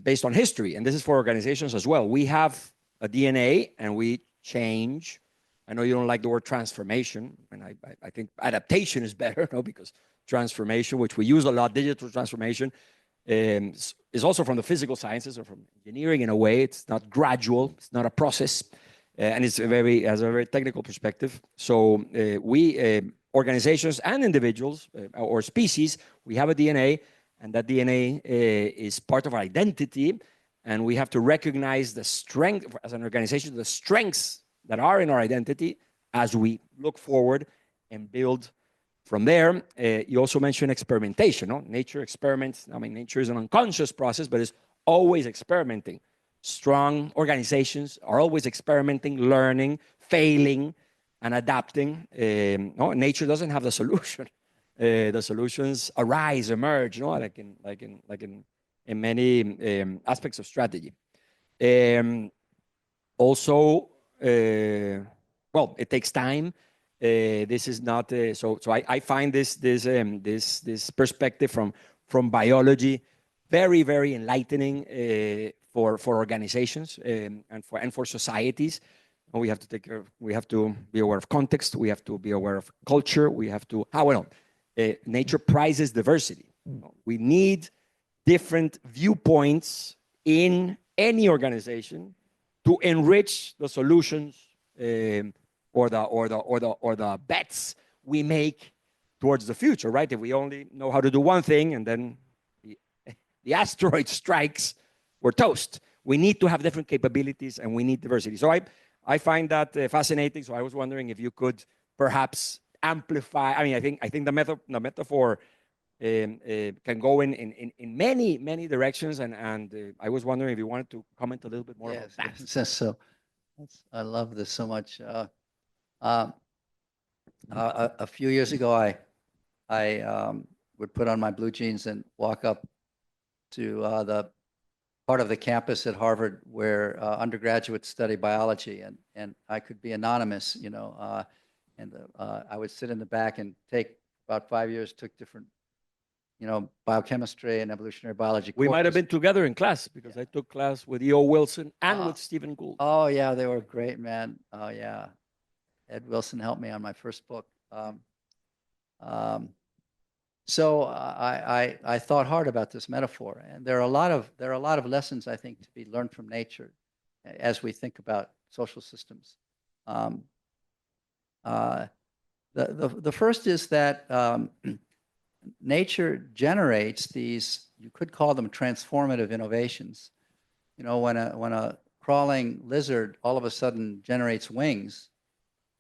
based on history, and this is for organizations as well. We have a DNA, and we change. I know you don't like the word transformation, and I think adaptation is better, because transformation, which we use a lot, digital transformation, is also from the physical sciences or from engineering in a way. It's not gradual. It's not a process. And it's has a very technical perspective. So we, organizations and individuals or species, we have a DNA, and that DNA is part of our identity, and we have to recognize the strength, as an organization, the strengths that are in our identity as we look forward and build from there. You also mentioned experimentation. Nature experiments. Nature is an unconscious process, but it's always experimenting. Strong organizations are always experimenting, learning, failing, and adapting. Nature doesn't have the solution. The solutions arise, emerge, like in many aspects of strategy. Also, it takes time. This is not so. I find this perspective from biology very, very enlightening for organizations and for societies. We have to take care. We have to be aware of context. We have to be aware of culture. We have to. Nature prizes diversity. We need different viewpoints in any organization to enrich the solutions or the bets we make towards the future, right? If we only know how to do one thing and then the asteroid strikes, we're toast. We need to have different capabilities, and we need diversity. So I find that fascinating. So I was wondering if you could perhaps amplify. I think the metaphor can go in many directions, and I was wondering if you wanted to comment a little bit more about that. Yes, so I love this so much. A few years ago, I would put on my blue jeans and walk up to the part of the campus at Harvard where undergraduates study biology, and I could be anonymous, and I would sit in the back and take about 5 years, took different, biochemistry and evolutionary biology courses. We might have been together in class because I took class with E.O. Wilson and with Stephen Gould. Oh, yeah, they were great, man. Oh, yeah. Ed Wilson helped me on my first book. So I thought hard about this metaphor, and there are a lot of lessons, I think, to be learned from nature as we think about social systems. The first is that nature generates these, you could call them transformative innovations. When a crawling lizard all of a sudden generates wings,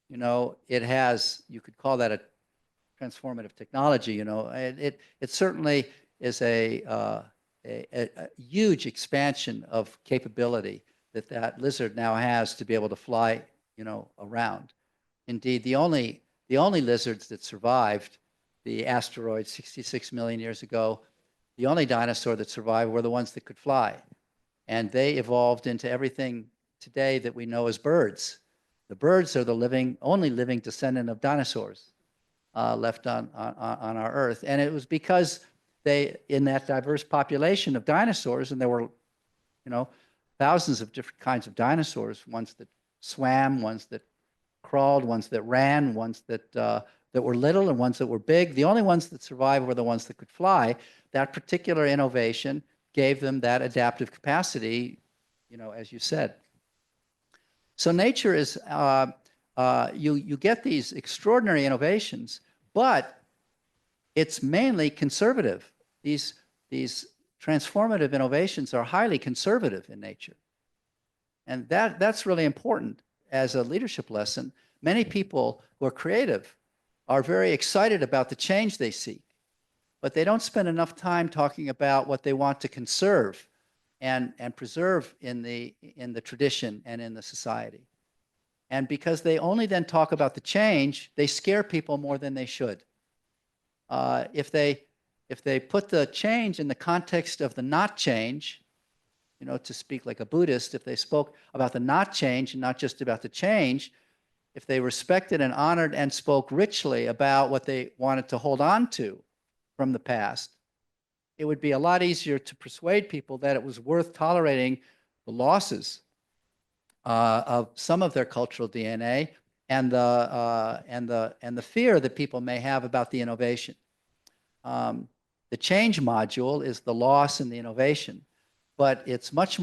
it has, you could call that a transformative technology. It certainly is a huge expansion of capability that lizard now has to be able to fly, around. Indeed, the only lizards that survived the asteroid 66 million years ago, the only dinosaur that survived were the ones that could fly. And they evolved into everything today that we know as birds. The birds are the only living descendant of dinosaurs left on our Earth. And it was because in that diverse population of dinosaurs, and there were, thousands of different kinds of dinosaurs, ones that swam, ones that crawled, ones that ran, ones that were little and ones that were big. The only ones that survived were the ones that could fly. That particular innovation gave them that adaptive capacity, as you said. So nature is, you get these extraordinary innovations, but it's mainly conservative. These transformative innovations are highly conservative in nature. And that's really important as a leadership lesson. Many people who are creative are very excited about the change they seek, but they don't spend enough time talking about what they want to conserve and preserve in the tradition and in the society. And because they only then talk about the change, they scare people more than they should. If they put the change in the context of the not change, to speak like a Buddhist, if they spoke about the not change and not just about the change, if they respected and honored and spoke richly about what they wanted to hold on to from the past, it would be a lot easier to persuade people that it was worth tolerating the losses of some of their cultural DNA and the fear that people may have about the innovation. The change module is the loss and the innovation, but it's much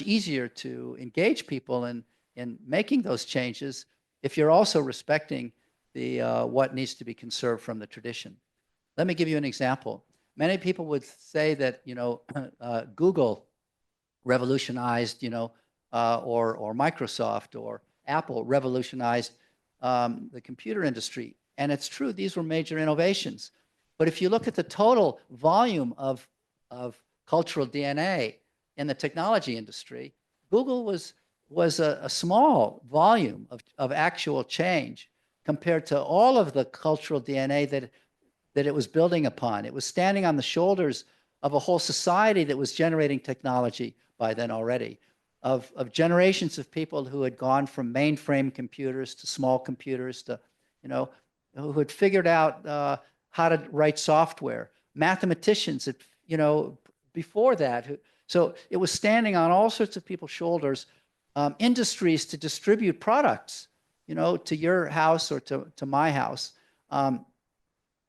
easier to engage people in making those changes if you're also respecting what needs to be conserved from the tradition. Let me give you an example. Many people would say that Google revolutionized, or Microsoft or Apple revolutionized the computer industry, and it's true; these were major innovations. But if you look at the total volume of cultural DNA in the technology industry, Google was a small volume of actual change compared to all of the cultural DNA that it was building upon. It was standing on the shoulders of a whole society that was generating technology by then already, of generations of people who had gone from mainframe computers to small computers to, who had figured out how to write software, mathematicians that, before that. So it was standing on all sorts of people's shoulders, industries to distribute products, to your house or to my house.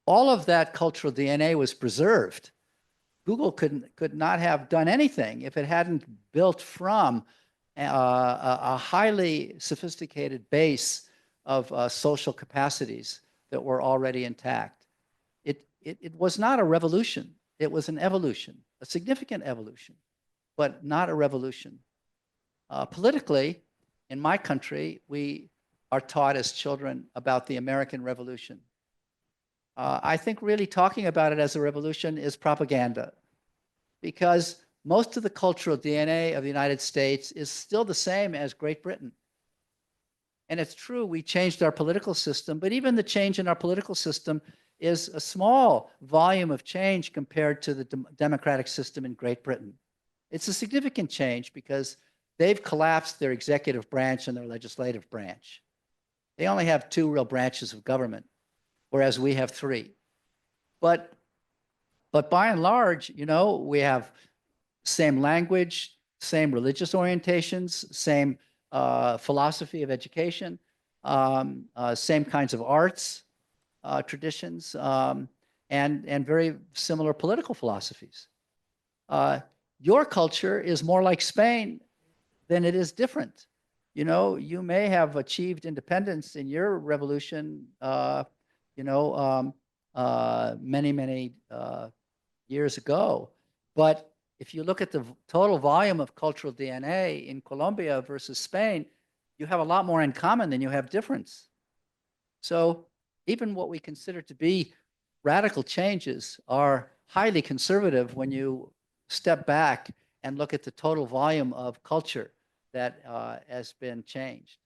All of that cultural DNA was preserved. Google could not have done anything if it hadn't built from a highly sophisticated base of social capacities that were already intact. It was not a revolution. It was an evolution, a significant evolution, but not a revolution. Politically, in my country, we are taught as children about the American Revolution. I think really talking about it as a revolution is propaganda, because most of the cultural DNA of the United States is still the same as Great Britain. And it's true, we changed our political system, but even the change in our political system is a small volume of change compared to the democratic system in Great Britain. It's a significant change because they've collapsed their executive branch and their legislative branch. They only have two real branches of government, whereas we have three. But by and large, we have same language, same religious orientations, same philosophy of education, same kinds of arts, traditions, and very similar political philosophies. Your culture is more like Spain than it is different. You may have achieved independence in your revolution, many years ago. But if you look at the total volume of cultural DNA in Colombia versus Spain, you have a lot more in common than you have difference. So even what we consider to be radical changes are highly conservative when you step back and look at the total volume of culture that has been changed.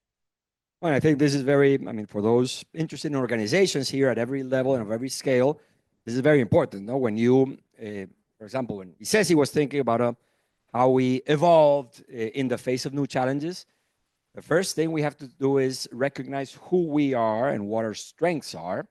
Well, I think this is very, I mean, for those interested in organizations here at every level and of every scale, this is very important. No? When you, for example, when Icesi was thinking about how we evolved in the face of new challenges, the first thing we have to do is recognize who we are and what our strengths are.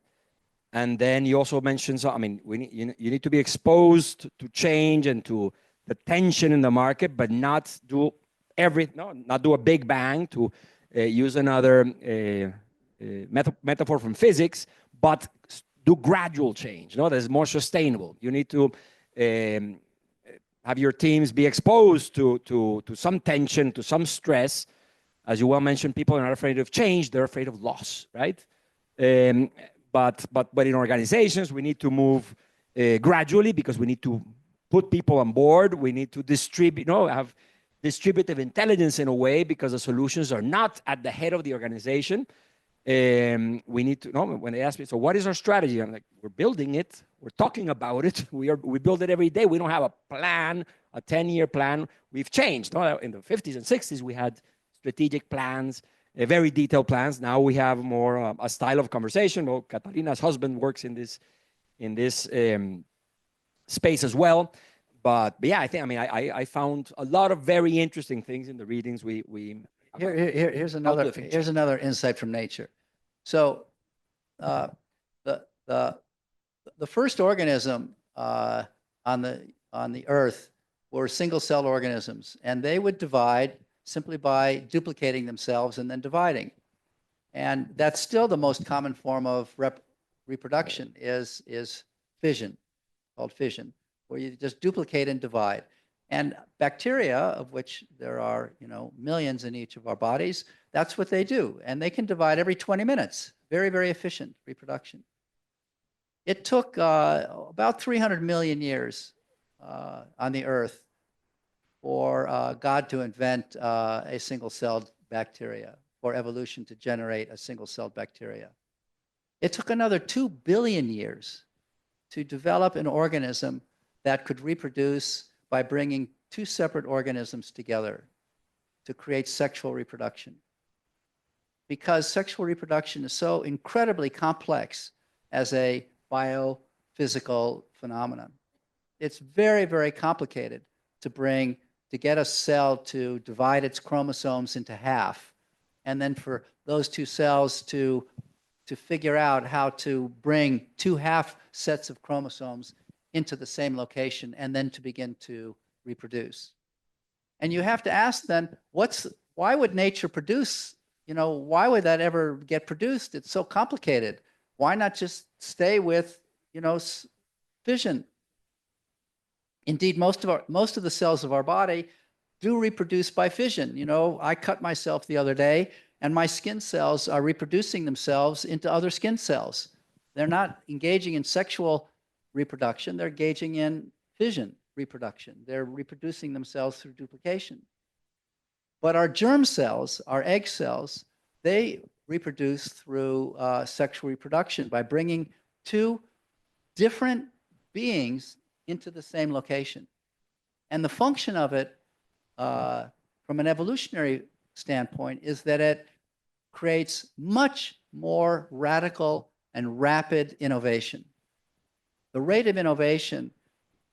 And then you also mentioned, I mean, you need to be exposed to change and to the tension in the market, but not do not do a big bang, to use another metaphor from physics, but do gradual change, that is more sustainable. You need to have your teams be exposed to some tension, to some stress. As you well mentioned, people are not afraid of change, they're afraid of loss, right? But in organizations, we need to move gradually, because we need to put people on board. We need to distribute, have distributive intelligence in a way, because the solutions are not at the head of the organization. We need to, when they ask me, so what is our strategy? I'm like, we're building it. We're talking about it. We build it every day. We don't have a plan, a 10-year plan. We've changed. In the 50s and 60s, we had strategic plans, very detailed plans. Now we have more a style of conversation. Well, Catalina's husband works in this space as well. But yeah, I found a lot of very interesting things in the readings. Here's another insight from nature. So the first organism on the earth were single-celled organisms, and they would divide simply by duplicating themselves and then dividing. And that's still the most common form of reproduction is fission, called fission, where you just duplicate and divide. And bacteria, of which there are millions in each of our bodies, that's what they do. And they can divide every 20 minutes. Very, very efficient reproduction. It took about 300 million years on the earth for God to invent a single-celled bacteria, for evolution to generate a single-celled bacteria. It took another 2 billion years to develop an organism that could reproduce by bringing two separate organisms together to create sexual reproduction. Because sexual reproduction is so incredibly complex as a biophysical phenomenon. It's very, very complicated to get a cell to divide its chromosomes into half, and then for those two cells to figure out how to bring two half sets of chromosomes into the same location, and then to begin to reproduce. And you have to ask then, why would nature produce, why would that ever get produced? It's so complicated. Why not just stay with, fission? Indeed, most of the cells of our body do reproduce by fission. I cut myself the other day, and my skin cells are reproducing themselves into other skin cells. They're not engaging in sexual reproduction, they're engaging in fission reproduction. They're reproducing themselves through duplication. But our germ cells, our egg cells, they reproduce through sexual reproduction by bringing two different beings into the same location. And the function of it, from an evolutionary standpoint, is that it creates much more radical and rapid innovation. The rate of innovation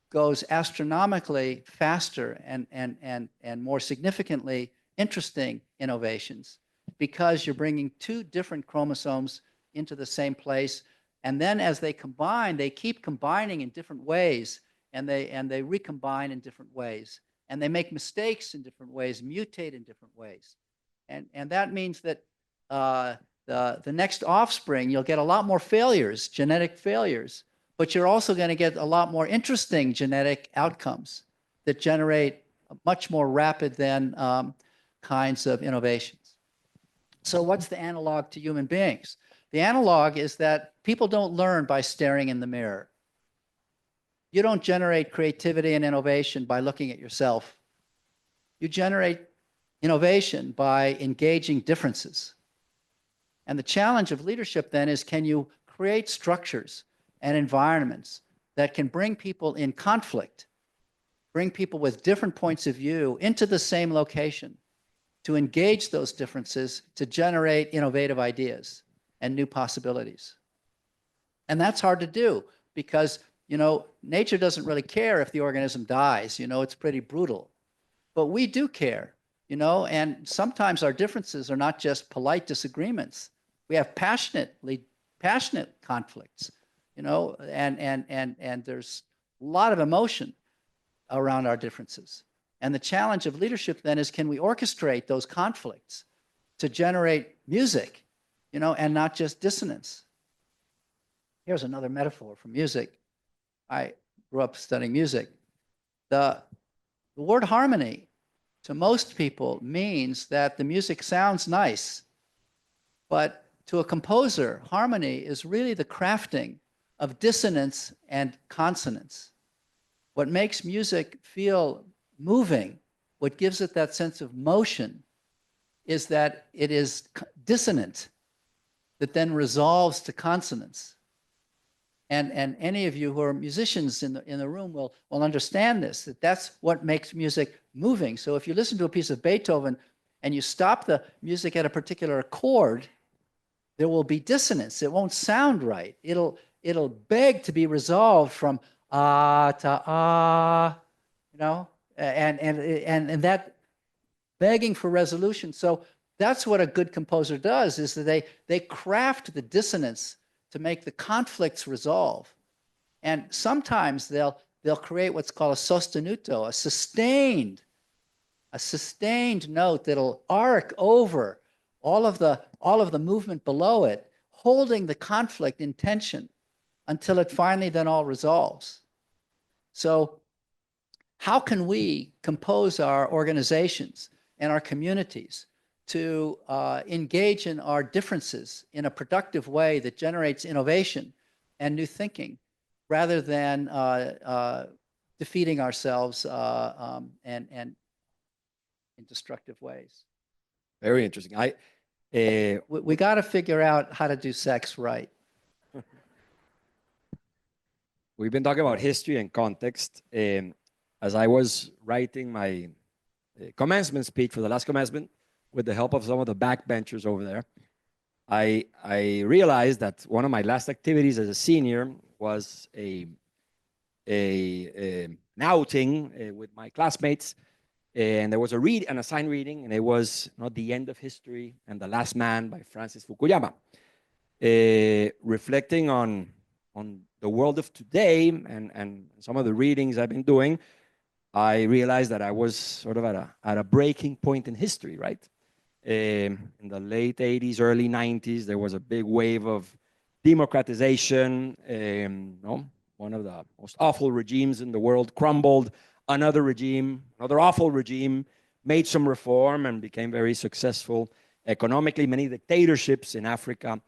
goes astronomically faster and more significantly interesting innovations, because you're bringing two different chromosomes into the same place, and then as they combine, they keep combining in different ways, and they recombine in different ways, and they make mistakes in different ways, mutate in different ways, and that means that the next offspring, you'll get a lot more failures, genetic failures, but you're also going to get a lot more interesting genetic outcomes that generate much more rapid than kinds of innovations. So what's the analog to human beings? The analog is that people don't learn by staring in the mirror. You don't generate creativity and innovation by looking at yourself. You generate innovation by engaging differences. And the challenge of leadership then is, can you create structures and environments that can bring people in conflict, bring people with different points of view into the same location, to engage those differences to generate innovative ideas and new possibilities. And that's hard to do because, you know, nature doesn't really care if the organism dies. You know, it's pretty brutal. But we do care, you know, and sometimes our differences are not just polite disagreements. We have passionate conflicts, you know, and there's a lot of emotion around our differences. And the challenge of leadership then is, can we orchestrate those conflicts to generate music, you know, and not just dissonance? Here's another metaphor for music. I grew up studying music. The word harmony to most people means that the music sounds nice, but to a composer, harmony is really the crafting of dissonance and consonance. What makes music feel moving, what gives it that sense of motion, is that it is dissonant that then resolves to consonance. And any of you who are musicians in the room will understand this, that's what makes music moving. So if you listen to a piece of Beethoven and you stop the music at a particular chord, there will be dissonance. It won't sound right. It'll beg to be resolved from ah to ah, you know, and that begging for resolution. So that's what a good composer does, is that they craft the dissonance to make the conflicts resolve. And sometimes they'll create what's called a sostenuto, a sustained note that'll arc over all of the movement below it, holding the conflict in tension until it finally then all resolves. So how can we compose our organizations and our communities to engage in our differences in a productive way that generates innovation and new thinking, rather than defeating ourselves and in destructive ways? Very interesting. We got to figure out how to do sex right. We've been talking about history and context. As I was writing my commencement speech for the last commencement, with the help of some of the backbenchers over there, I realized that one of my last activities as a senior was an outing with my classmates, and there was an assigned reading, and it was The End of History and the Last Man by Francis Fukuyama, reflecting on the world of today and some of the readings I've been doing. I realized that I was sort of at a breaking point in history, right? In the late 80s, early 90s, there was a big wave of democratization. One of the most awful regimes in the world crumbled. Another awful regime, made some reform and became very successful economically. Many dictatorships in Africa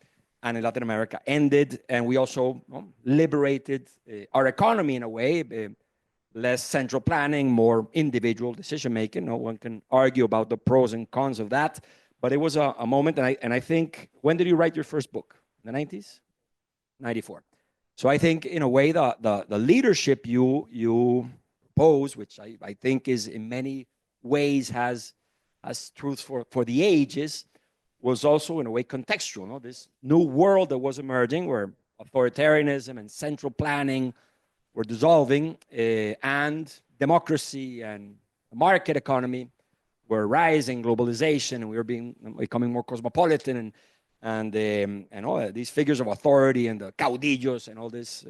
and in Latin America ended, and we also liberated our economy in a way. Less central planning, more individual decision making. No one can argue about the pros and cons of that, but it was a moment. And I think, when did you write your first book? In the 90s? 94. So I think, in a way, the leadership you propose, which I think is in many ways has truth for the ages, was also in a way contextual. No? This new world that was emerging, where authoritarianism and central planning were dissolving, and democracy and the market economy were rising, globalization, and we were becoming more cosmopolitan, and all these figures of authority and the caudillos and all this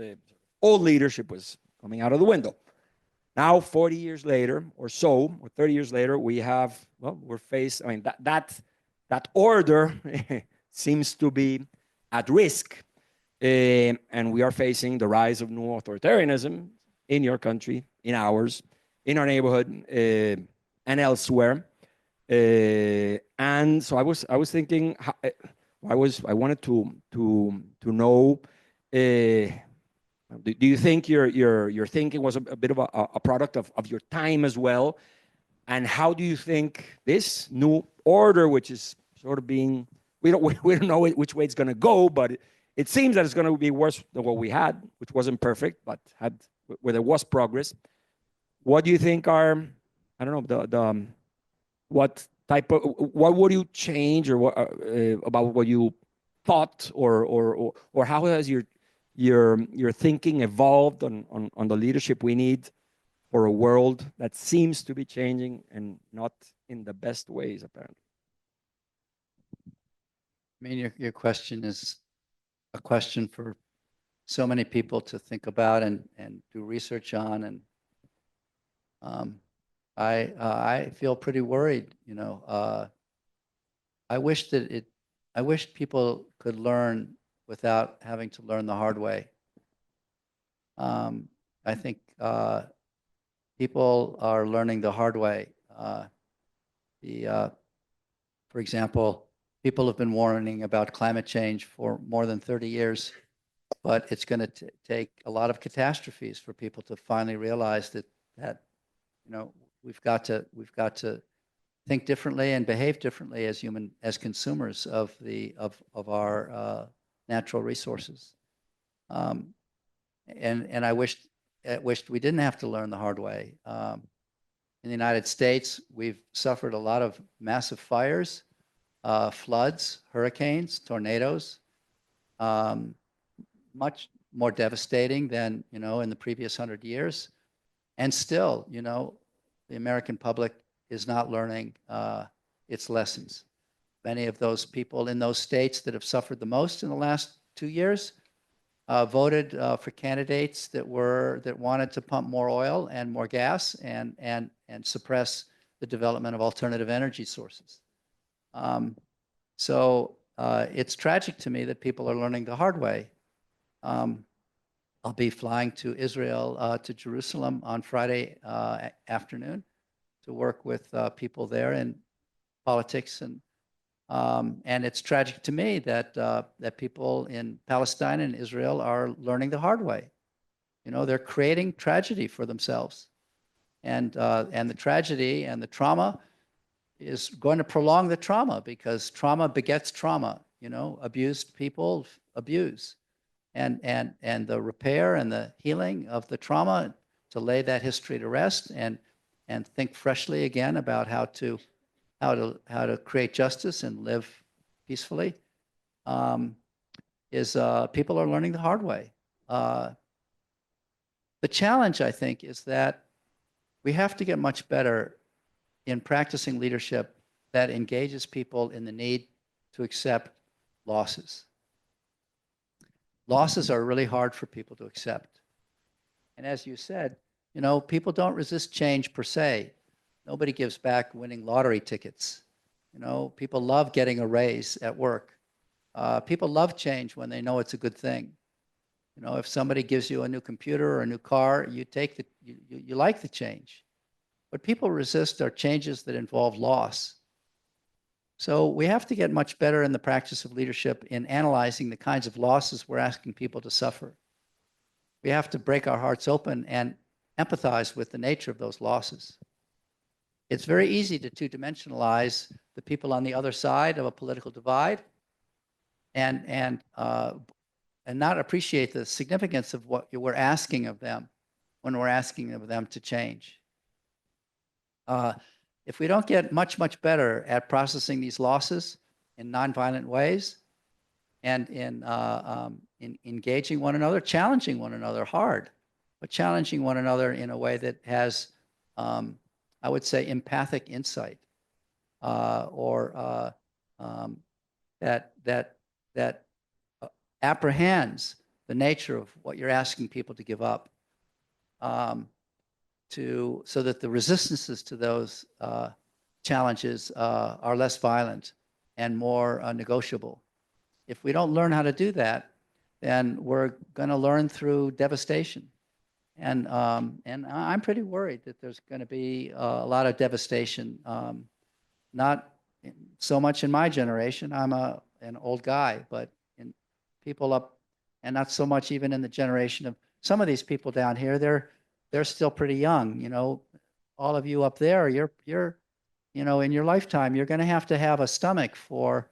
old leadership was coming out of the window. Now, 40 years later or so, or 30 years later, we're faced, that order seems to be at risk. And we are facing the rise of new authoritarianism in your country, in ours, in our neighborhood, and elsewhere. And so I was thinking, I wanted to know, do you think your thinking was a bit of a product of your time as well? And how do you think this new order, which is sort of being, we don't know which way it's going to go, but It seems that it's going to be worse than what we had, which wasn't perfect, but where there was progress. What do you think are, I don't know, what type of, what would you change, or what about what you thought, or how has your thinking evolved on the leadership we need for a world that seems to be changing and not in the best ways, apparently? I mean, your question is a question for so many people to think about and do research on, and I feel pretty worried. You know, I wish people could learn without having to learn the hard way. I think people are learning the hard way. For example, people have been warning about climate change for more than 30 years, but it's going to take a lot of catastrophes for people to finally realize that you know, we've got to think differently and behave differently as consumers of our natural resources. And I wished we didn't have to learn the hard way. In the United States, we've suffered a lot of massive fires, floods, hurricanes, tornadoes, much more devastating than, you know, in the previous 100 years. And still, you know, the American public is not learning its lessons. Many of those people in those states that have suffered the most in the last 2 years voted for candidates that wanted to pump more oil and more gas and suppress the development of alternative energy sources. So it's tragic to me that people are learning the hard way. I'll be flying to Israel, to Jerusalem on Friday afternoon to work with people there in politics, and it's tragic to me that people in Palestine and Israel are learning the hard way. You know, they're creating tragedy for themselves, and the tragedy and the trauma is going to prolong the trauma, because trauma begets trauma. You know, abused people abuse. And the repair and the healing of the trauma, to lay that history to rest and think freshly again about how to create justice and live peacefully, is people are learning the hard way. The challenge, I think, is that we have to get much better in practicing leadership that engages people in the need to accept losses. Losses are really hard for people to accept. And as you said, you know, people don't resist change per se. Nobody gives back winning lottery tickets. You know, people love getting a raise at work. People love change when they know it's a good thing. You know, if somebody gives you a new computer or a new car, you like the change. What people resist are changes that involve loss. So we have to get much better in the practice of leadership in analyzing the kinds of losses we're asking people to suffer. We have to break our hearts open and empathize with the nature of those losses. It's very easy to two-dimensionalize the people on the other side of a political divide and not appreciate the significance of what we're asking of them when we're asking of them to change. If we don't get much better at processing these losses in nonviolent ways and in engaging one another, challenging one another hard, but challenging one another in a way that has, I would say, empathic insight, or that apprehends the nature of what you're asking people to give up, so that the resistances to those challenges are less violent and more negotiable. If we don't learn how to do that, then we're going to learn through devastation. And I'm pretty worried that there's going to be a lot of devastation, not so much in my generation. I'm an old guy, but in people up, and not so much even in the generation of some of these people down here. They're still pretty young. You know, all of you up there, you're you know, in your lifetime, you're going to have a stomach for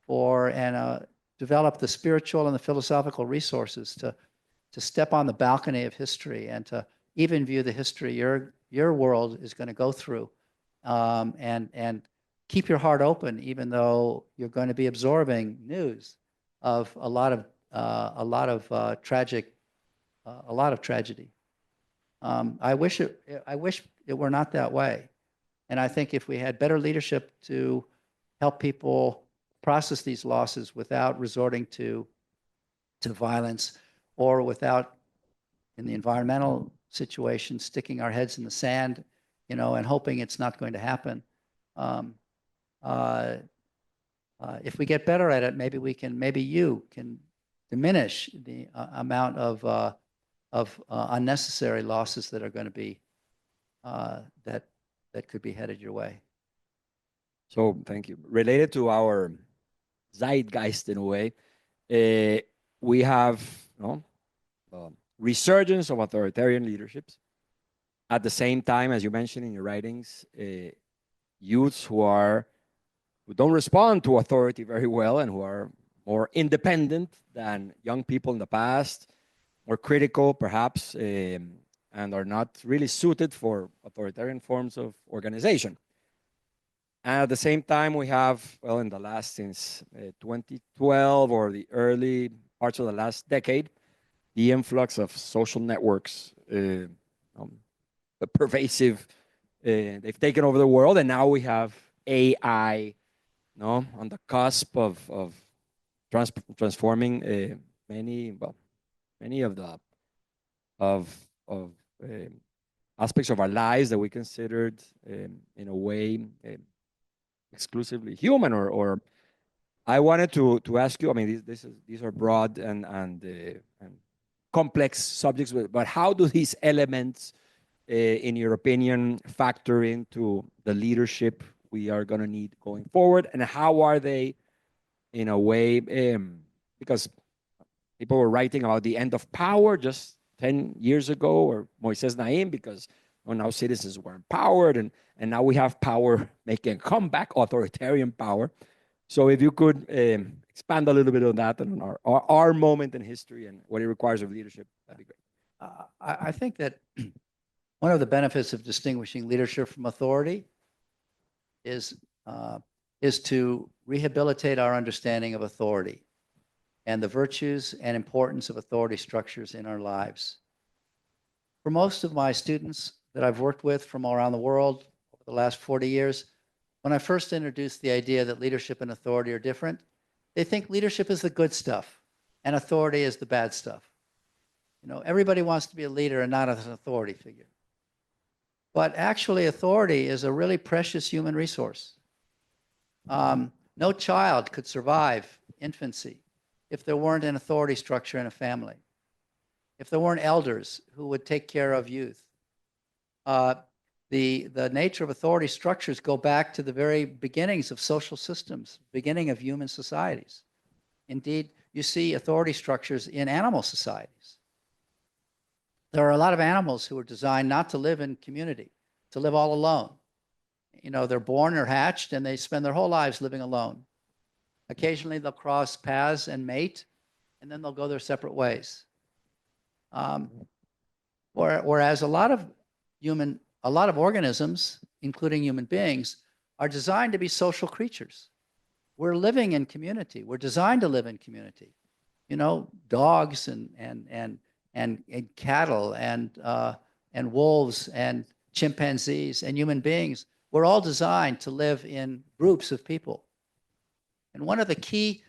and develop the spiritual and the philosophical resources to step on the balcony of history and to even view the history your world is going to go through, and keep your heart open, even though you're going to be absorbing news of a lot of tragedy. I wish it were not that way, and I think if we had better leadership to help people process these losses without resorting to violence, or without, in the environmental situation, sticking our heads in the sand, and hoping it's not going to happen. If we get better at it, maybe you can diminish the amount of unnecessary losses that are going to be that could be headed your way. So thank you. Related to our zeitgeist in a way, we have resurgence of authoritarian leaderships. At the same time, as you mentioned in your writings, youths who don't respond to authority very well and who are more independent than young people in the past, more critical perhaps, and are not really suited for authoritarian forms of organization. And at the same time, we have, well, in the last, since 2012 or the early parts of the last decade, the influx of social networks, pervasive, they've taken over the world, and now we have AI, on the cusp of transforming many of the aspects of our lives that we considered in a way exclusively human. Or I wanted to ask you, I mean, these are broad and complex subjects, but how do these elements, in your opinion, factor into the leadership we are going to need going forward? And how are they, in a way, because people were writing about the end of power just 10 years ago, or Moises Naim, because now citizens were empowered, and now we have power making a comeback, authoritarian power. So if you could expand a little bit on that and on our moment in history and what it requires of leadership, that'd be great. I think that one of the benefits of distinguishing leadership from authority is to rehabilitate our understanding of authority and the virtues and importance of authority structures in our lives. For most of my students that I've worked with from all around the world over the last 40 years, when I first introduced the idea that leadership and authority are different, they think leadership is the good stuff and authority is the bad stuff. Everybody wants to be a leader and not an authority figure. But actually, authority is a really precious human resource. No child could survive infancy if there weren't an authority structure in a family, if there weren't elders who would take care of youth. The nature of authority structures go back to the very beginnings of social systems, beginning of human societies. Indeed, you see authority structures in animal societies. There are a lot of animals who are designed not to live in community, to live all alone. They're born or hatched, and they spend their whole lives living alone. Occasionally, they'll cross paths and mate, and then they'll go their separate ways. Whereas a lot of organisms, including human beings, are designed to be social creatures. We're living in community. We're designed to live in community. Dogs and cattle and wolves and chimpanzees and human beings, we're all designed to live in groups of people. And one of the key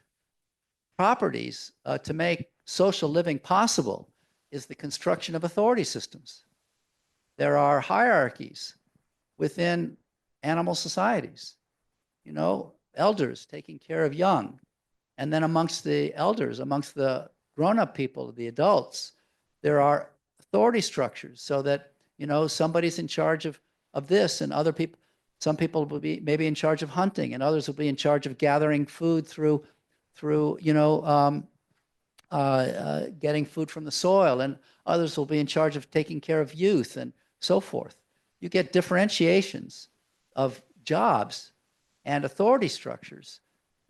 properties to make social living possible is the construction of authority systems. There are hierarchies within animal societies. Elders taking care of young. And then amongst the elders, amongst the grown-up people, the adults, there are authority structures so that, somebody's in charge of this, and other people, some people will be maybe in charge of hunting, and others will be in charge of gathering food through getting food from the soil, and others will be in charge of taking care of youth and so forth. You get differentiations of jobs and authority structures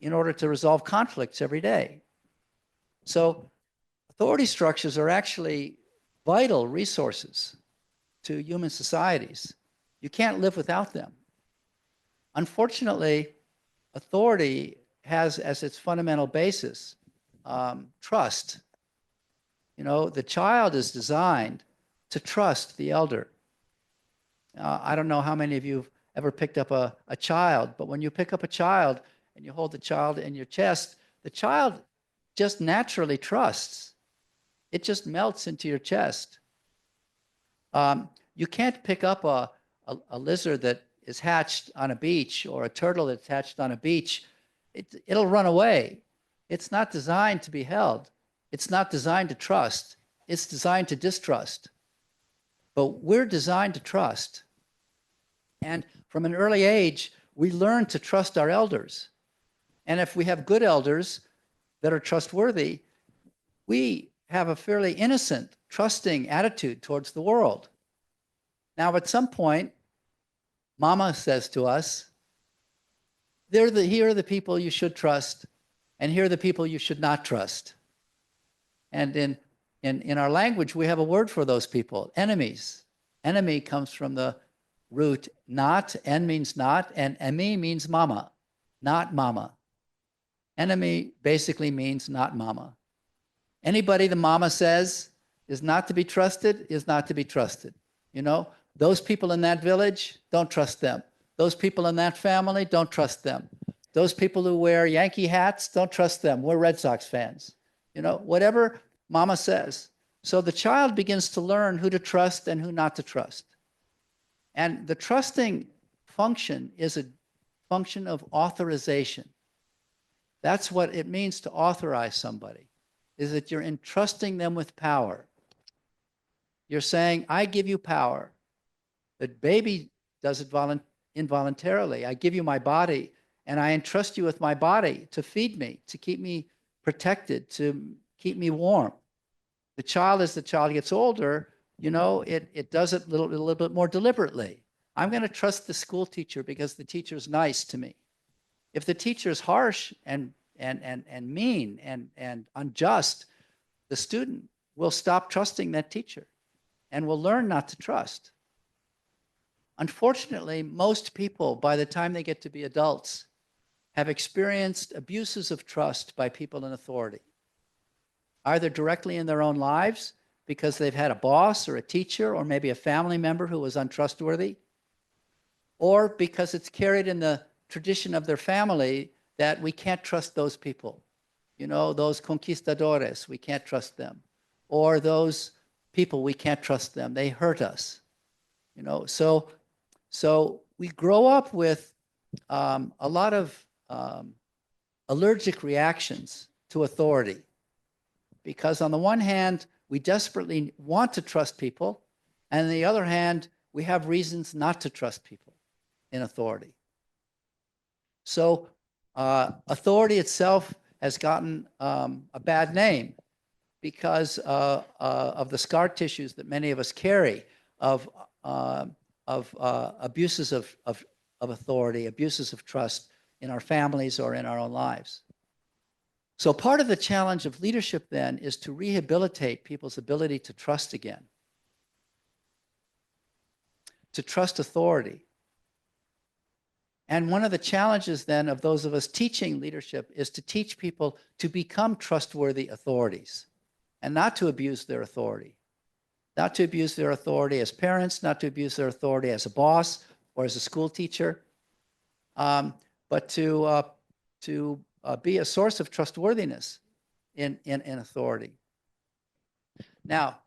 in order to resolve conflicts every day. So authority structures are actually vital resources to human societies. You can't live without them. Unfortunately, authority has as its fundamental basis trust. You know, the child is designed to trust the elder. I don't know how many of you have ever picked up a child, but when you pick up a child and you hold the child in your chest, the child just naturally trusts. It just melts into your chest. You can't pick up a lizard that is hatched on a beach or a turtle that's hatched on a beach. It'll run away. It's not designed to be held. It's not designed to trust. It's designed to distrust. But we're designed to trust. And from an early age, we learn to trust our elders. And if we have good elders that are trustworthy, we have a fairly innocent, trusting attitude towards the world. Now, at some point, Mama says to us, here are the people you should trust, and here are the people you should not trust. And in our language, we have a word for those people, enemies. Enemy comes from the root not, en means not, and emi means mama, not mama. Enemy basically means not mama. Anybody the mama says is not to be trusted is not to be trusted. You know, those people in that village, don't trust them. Those people in that family, don't trust them. Those people who wear Yankee hats, don't trust them. We're Red Sox fans. You know, whatever mama says. So the child begins to learn who to trust and who not to trust. And the trusting function is a function of authorization. That's what it means to authorize somebody, is that you're entrusting them with power. You're saying, I give you power. The baby does it involuntarily. I give you my body, and I entrust you with my body to feed me, to keep me protected, to keep me warm. The child, as the child gets older, you know, it does it a little bit more deliberately. I'm going to trust the school teacher because the teacher's nice to me. If the teacher's harsh and mean and unjust, the student will stop trusting that teacher and will learn not to trust. Unfortunately, most people, by the time they get to be adults, have experienced abuses of trust by people in authority, either directly in their own lives because they've had a boss or a teacher or maybe a family member who was untrustworthy, or because it's carried in the tradition of their family that we can't trust those people. You know, those conquistadores, we can't trust them. Or those people, we can't trust them. They hurt us. You know, so we grow up with a lot of allergic reactions to authority. Because on the one hand, we desperately want to trust people, and on the other hand, we have reasons not to trust people in authority. So authority itself has gotten a bad name because of the scar tissues that many of us carry of abuses of authority, abuses of trust in our families or in our own lives. So part of the challenge of leadership then is to rehabilitate people's ability to trust again, to trust authority. And one of the challenges then of those of us teaching leadership is to teach people to become trustworthy authorities and not to abuse their authority. Not to abuse their authority as parents, not to abuse their authority as a boss or as a school teacher, but to be a source of trustworthiness in authority. Now,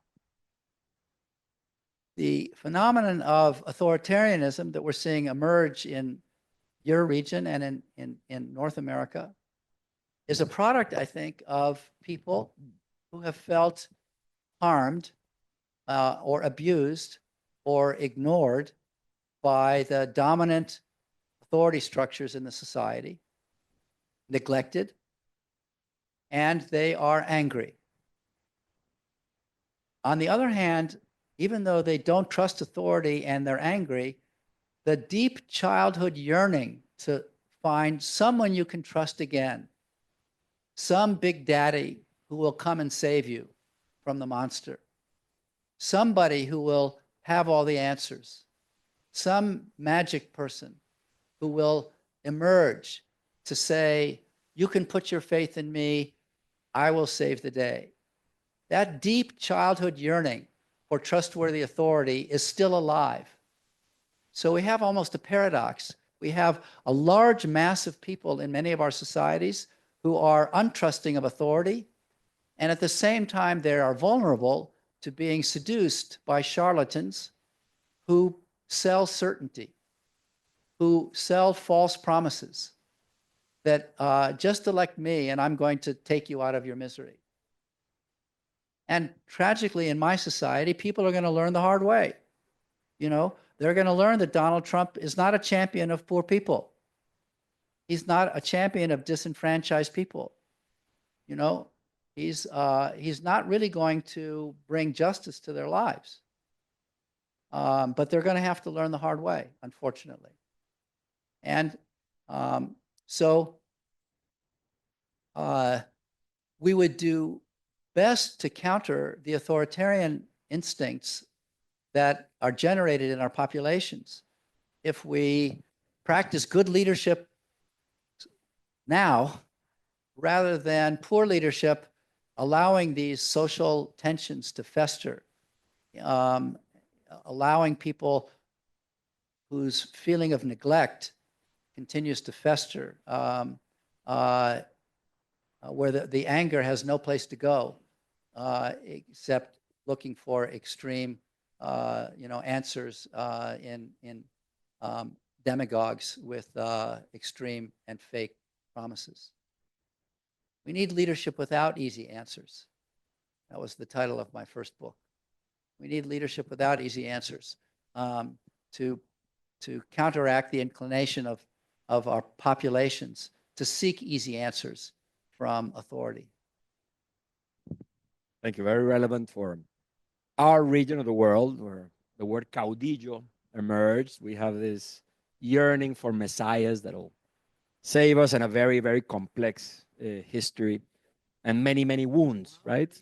the phenomenon of authoritarianism that we're seeing emerge in your region and in North America is a product, I think, of people who have felt harmed or abused or ignored by the dominant authority structures in the society, neglected, and they are angry. On the other hand, even though they don't trust authority and they're angry, the deep childhood yearning to find someone you can trust again, some big daddy who will come and save you from the monster. Somebody who will have all the answers. Some magic person who will emerge to say, you can put your faith in me, I will save the day. That deep childhood yearning for trustworthy authority is still alive. So we have almost a paradox. We have a large mass of people in many of our societies who are untrusting of authority, and at the same time, they are vulnerable to being seduced by charlatans who sell certainty, who sell false promises that just elect me and I'm going to take you out of your misery. And tragically, in my society, people are going to learn the hard way. You know, they're going to learn that Donald Trump is not a champion of poor people. He's not a champion of disenfranchised people. You know, he's not really going to bring justice to their lives. But they're going to have to learn the hard way, unfortunately. And so we would do best to counter the authoritarian instincts that are generated in our populations if we practice good leadership now rather than poor leadership allowing these social tensions to fester, allowing people whose feeling of neglect continues to fester, where the anger has no place to go except looking for extreme answers in demagogues with extreme and fake promises. We need leadership without easy answers. That was the title of my first book. We need leadership without easy answers to counteract the inclination of our populations to seek easy answers from authority. Thank you. Very relevant for our region of the world where the word caudillo emerged. We have this yearning for messiahs that will save us in a very, very complex history and many, many wounds, right?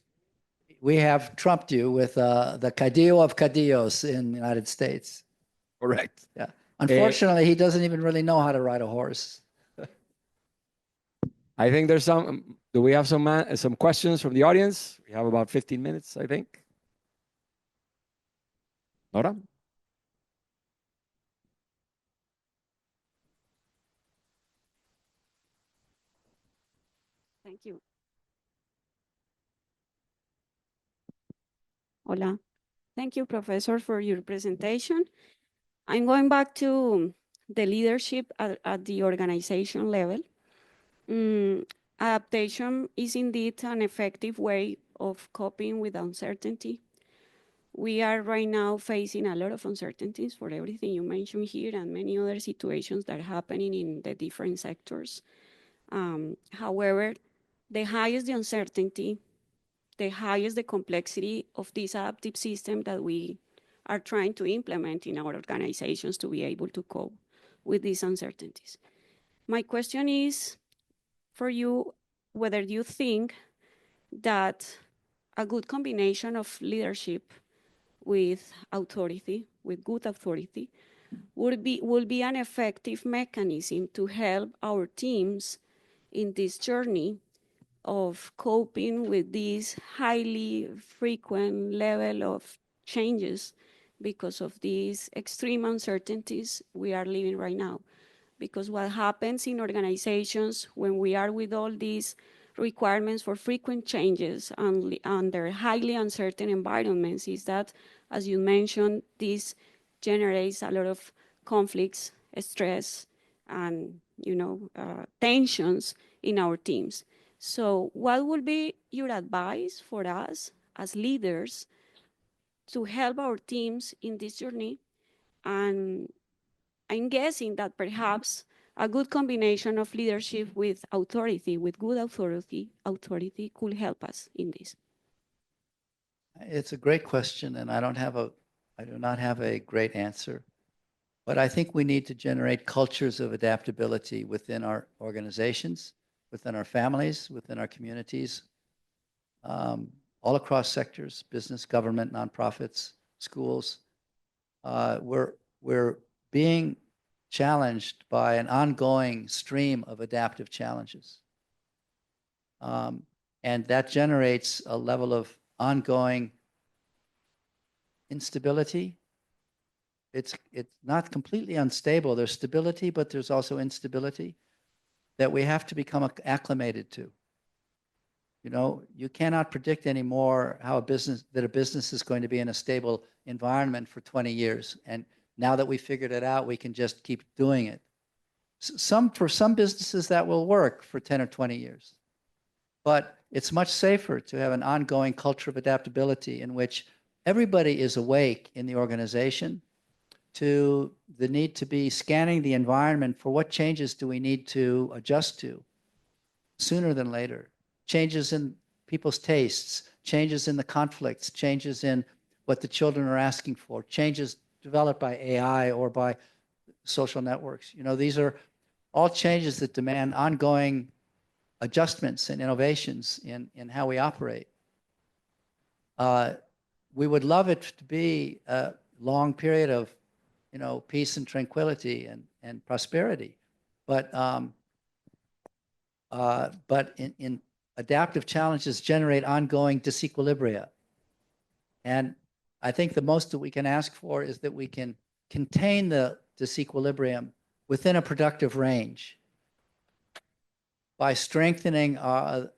We have trumped you with the Cadillo of Cadillos in the United States. Correct. Yeah. Unfortunately, he doesn't even really know how to ride a horse. I think there's some. Do we have some questions from the audience? We have about 15 minutes, I think. Nora? Thank you. Hola. Thank you, Professor, for your presentation. I'm going back to the leadership at the organization level. Adaptation is indeed an effective way of coping with uncertainty. We are right now facing a lot of uncertainties for everything you mentioned here and many other situations that are happening in the different sectors. However, the highest the uncertainty, the highest the complexity of this adaptive system that we are trying to implement in our organizations to be able to cope with these uncertainties. My question is for you, whether you think that a good combination of leadership with authority, with good authority, will be an effective mechanism to help our teams in this journey of coping with this highly frequent level of changes because of these extreme uncertainties we are living right now. Because what happens in organizations when we are with all these requirements for frequent changes under highly uncertain environments is that, as you mentioned, this generates a lot of conflicts, stress, and tensions in our teams. So what would be your advice for us as leaders to help our teams in this journey? And I'm guessing that perhaps a good combination of leadership with authority, with good authority could help us in this. It's a great question, and I do not have a great answer. But I think we need to generate cultures of adaptability within our organizations, within our families, within our communities, all across sectors, business, government, nonprofits, schools. We're being challenged by an ongoing stream of adaptive challenges. And that generates a level of ongoing instability. It's not completely unstable. There's stability, but there's also instability that we have to become acclimated to. You know, you cannot predict anymore how a business is going to be in a stable environment for 20 years. And now that we figured it out, we can just keep doing it. For some businesses that will work for 10 or 20 years. But it's much safer to have an ongoing culture of adaptability in which everybody is awake in the organization to the need to be scanning the environment for what changes do we need to adjust to sooner than later. Changes in people's tastes, changes in the conflicts, changes in what the children are asking for, changes developed by AI or by social networks. You know, these are all changes that demand ongoing adjustments and innovations in how we operate. We would love it to be a long period of, you know, peace and tranquility and prosperity, but in adaptive challenges generate ongoing disequilibria. And I think the most that we can ask for is that we can contain the disequilibrium within a productive range by strengthening the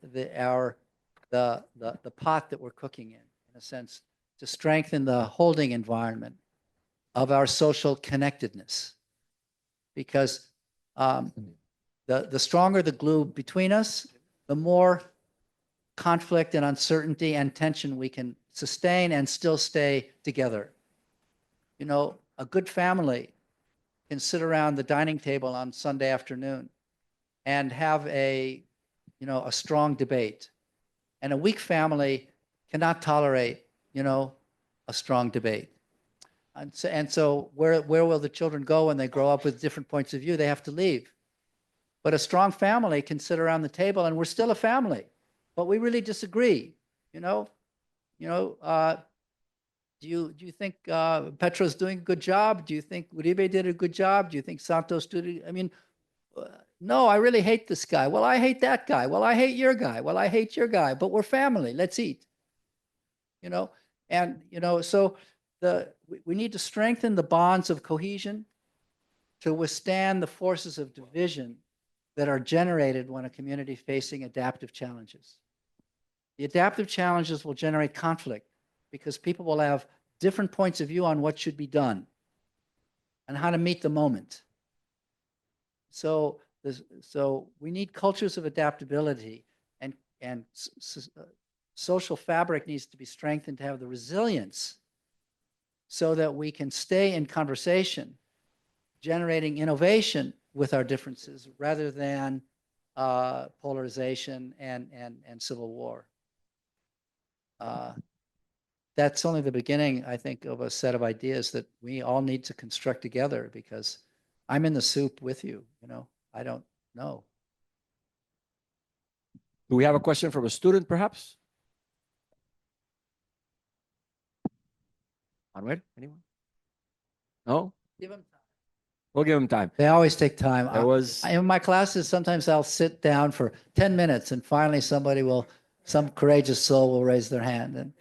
pot that we're cooking in a sense, to strengthen the holding environment of our social connectedness. Because the stronger the glue between us, the more conflict and uncertainty and tension we can sustain and still stay together. You know, a good family can sit around the dining table on Sunday afternoon and have a strong debate. And a weak family cannot tolerate, you know, a strong debate. And so where will the children go when they grow up with different points of view? They have to leave. But a strong family can sit around the table and we're still a family, but we really disagree. Do you think Petro's doing a good job? Do you think Uribe did a good job? Do you think Santos did? No, I really hate this guy. Well, I hate that guy. Well, I hate your guy. Well, I hate your guy. But we're family. Let's eat. So we need to strengthen the bonds of cohesion to withstand the forces of division that are generated when a community is facing adaptive challenges. The adaptive challenges will generate conflict because people will have different points of view on what should be done and how to meet the moment. So we need cultures of adaptability, and social fabric needs to be strengthened to have the resilience so that we can stay in conversation, generating innovation with our differences rather than polarization and civil war. That's only the beginning, I think, of a set of ideas that we all need to construct together, because I'm in the soup with you, I don't know. Do we have a question from a student, perhaps? Manuel, anyone? No? Give them time. We'll give them time. They always take time. In my classes, sometimes I'll sit down for 10 minutes and finally some courageous soul will raise their hand. And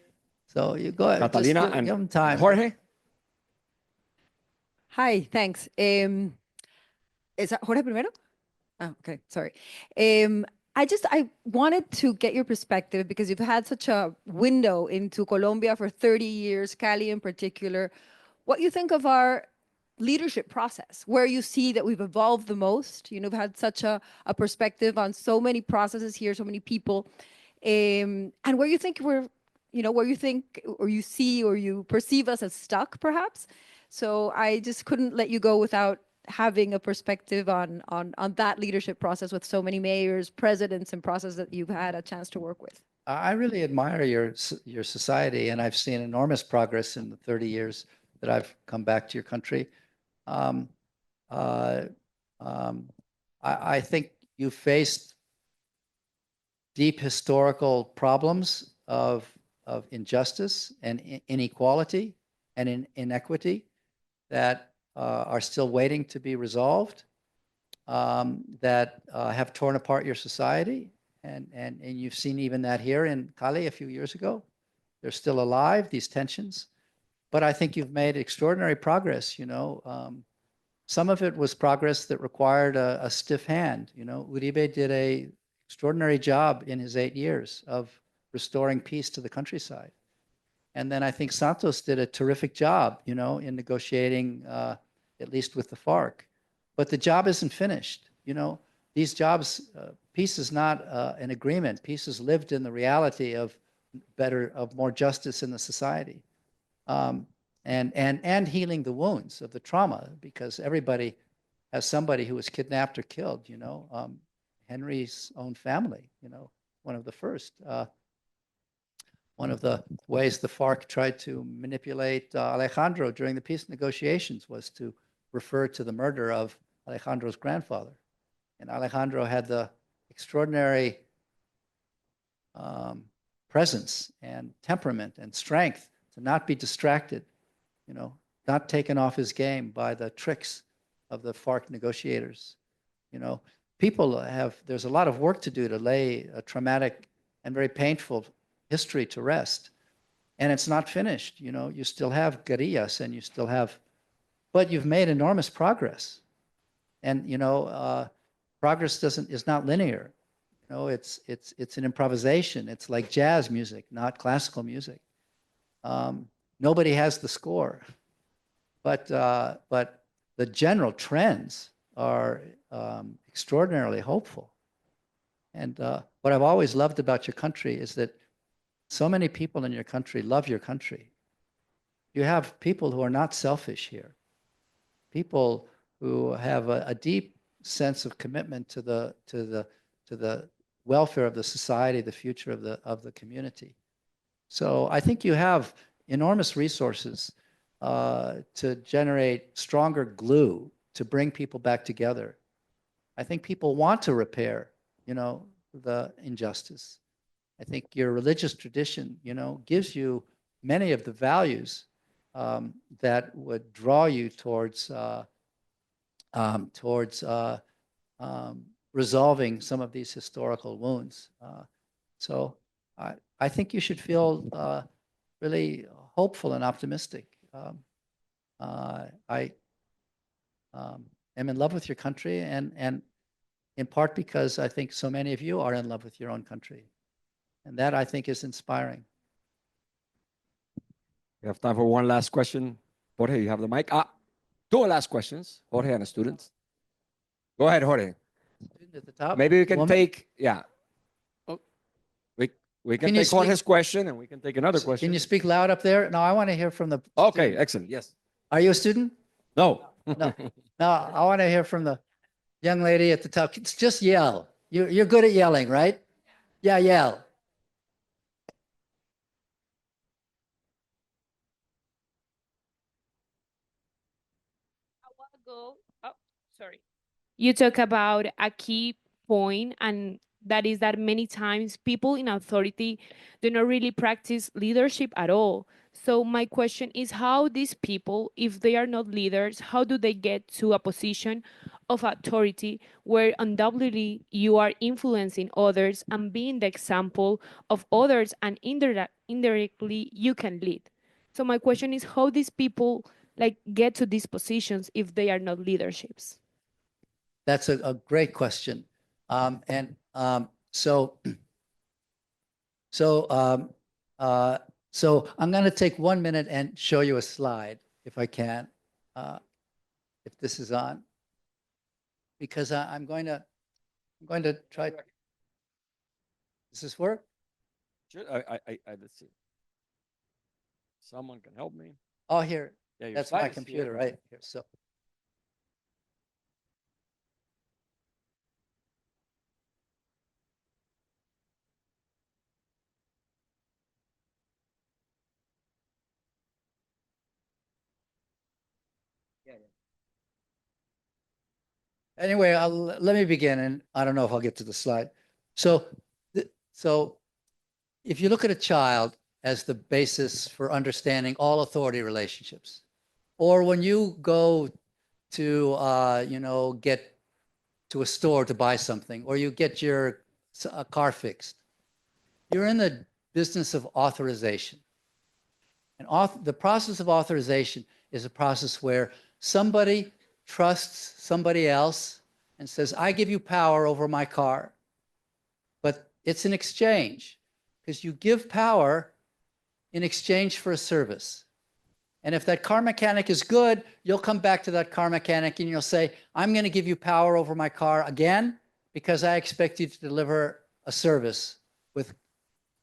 so you go ahead. Catalina, give them time. Jorge? Hi, thanks. ¿Es Jorge primero? Oh, okay, sorry. I wanted to get your perspective, because you've had such a window into Colombia for 30 years, Cali in particular. What you think of our leadership process, where you see that we've evolved the most. You've had such a perspective on so many processes here, so many people, and where you think where you think, or you see, or you perceive us as stuck, perhaps. So I just couldn't let you go without having a perspective on that leadership process with so many mayors, presidents, and processes that you've had a chance to work with. I really admire your society, and I've seen enormous progress in the 30 years that I've come back to your country. I think you faced deep historical problems of injustice and inequality and inequity that are still waiting to be resolved, that have torn apart your society. And you've seen even that here in Cali a few years ago. They're still alive, these tensions. But I think you've made extraordinary progress, you know. Some of it was progress that required a stiff hand. You know, Uribe did an extraordinary job in his 8 years of restoring peace to the countryside. And then I think Santos did a terrific job, you know, in negotiating, at least with the FARC. But the job isn't finished. You know, these jobs, peace is not an agreement. Peace is lived in the reality of more justice in the society. And healing the wounds of the trauma, because everybody has somebody who was kidnapped or killed, you know. Henry's own family, you know, one of the first. One of the ways the FARC tried to manipulate Alejandro during the peace negotiations was to refer to the murder of Alejandro's grandfather. And Alejandro had the extraordinary presence and temperament and strength to not be distracted, you know, not taken off his game by the tricks of the FARC negotiators. You know, there's a lot of work to do to lay a traumatic and very painful history to rest. And it's not finished, you know, you still have guerrillas and you still have, but you've made enormous progress. And, you know, progress is not linear. You know, it's an improvisation. It's like jazz music, not classical music. Nobody has the score, but the general trends are extraordinarily hopeful. And what I've always loved about your country is that so many people in your country love your country. You have people who are not selfish here, people who have a deep sense of commitment to the welfare of the society, the future of the community. So I think you have enormous resources to generate stronger glue to bring people back together. I think people want to repair, you know, the injustice. I think your religious tradition, you know, gives you many of the values that would draw you towards resolving some of these historical wounds. So I think you should feel really hopeful and optimistic. I am in love with your country, and in part because I think so many of you are in love with your own country. And that, I think, is inspiring. We have time for one last question. Jorge, you have the mic. Two last questions, Jorge and the students. Go ahead, Jorge. Student at the top. Maybe we can Woman? take, we can take Jorge's question and we can take another question. Can you speak loud up there? No, I want to hear from the Okay, student. excellent, yes. Are you a student? No. No. No, I want to hear from the young lady at the top. Just yell. You're good at yelling, right? Yeah, yell. You talk about a key point, and that is that many times people in authority do not really practice leadership at all. So my question is, how these people, if they are not leaders, how do they get to a position of authority where undoubtedly you are influencing others and being the example of others, and indirectly you can lead? So my question is, how these people like get to these positions if they are not leaderships? That's a great question. So I'm going to take 1 minute and show you a slide, if I can, if this is on, because I'm going to try. Does this work? Sure, let's see. Someone can help me. Oh, here. Yeah, your That's slide my is computer, here. right here. So. Anyway, let me begin, and I don't know if I'll get to the slide. So if you look at a child as the basis for understanding all authority relationships, or when you go to, get to a store to buy something, or you get your car fixed, you're in the business of authorization. And the process of authorization is a process where somebody trusts somebody else and says, I give you power over my car. But it's an exchange, because you give power in exchange for a service. And if that car mechanic is good, you'll come back to that car mechanic and you'll say, I'm going to give you power over my car again, because I expect you to deliver a service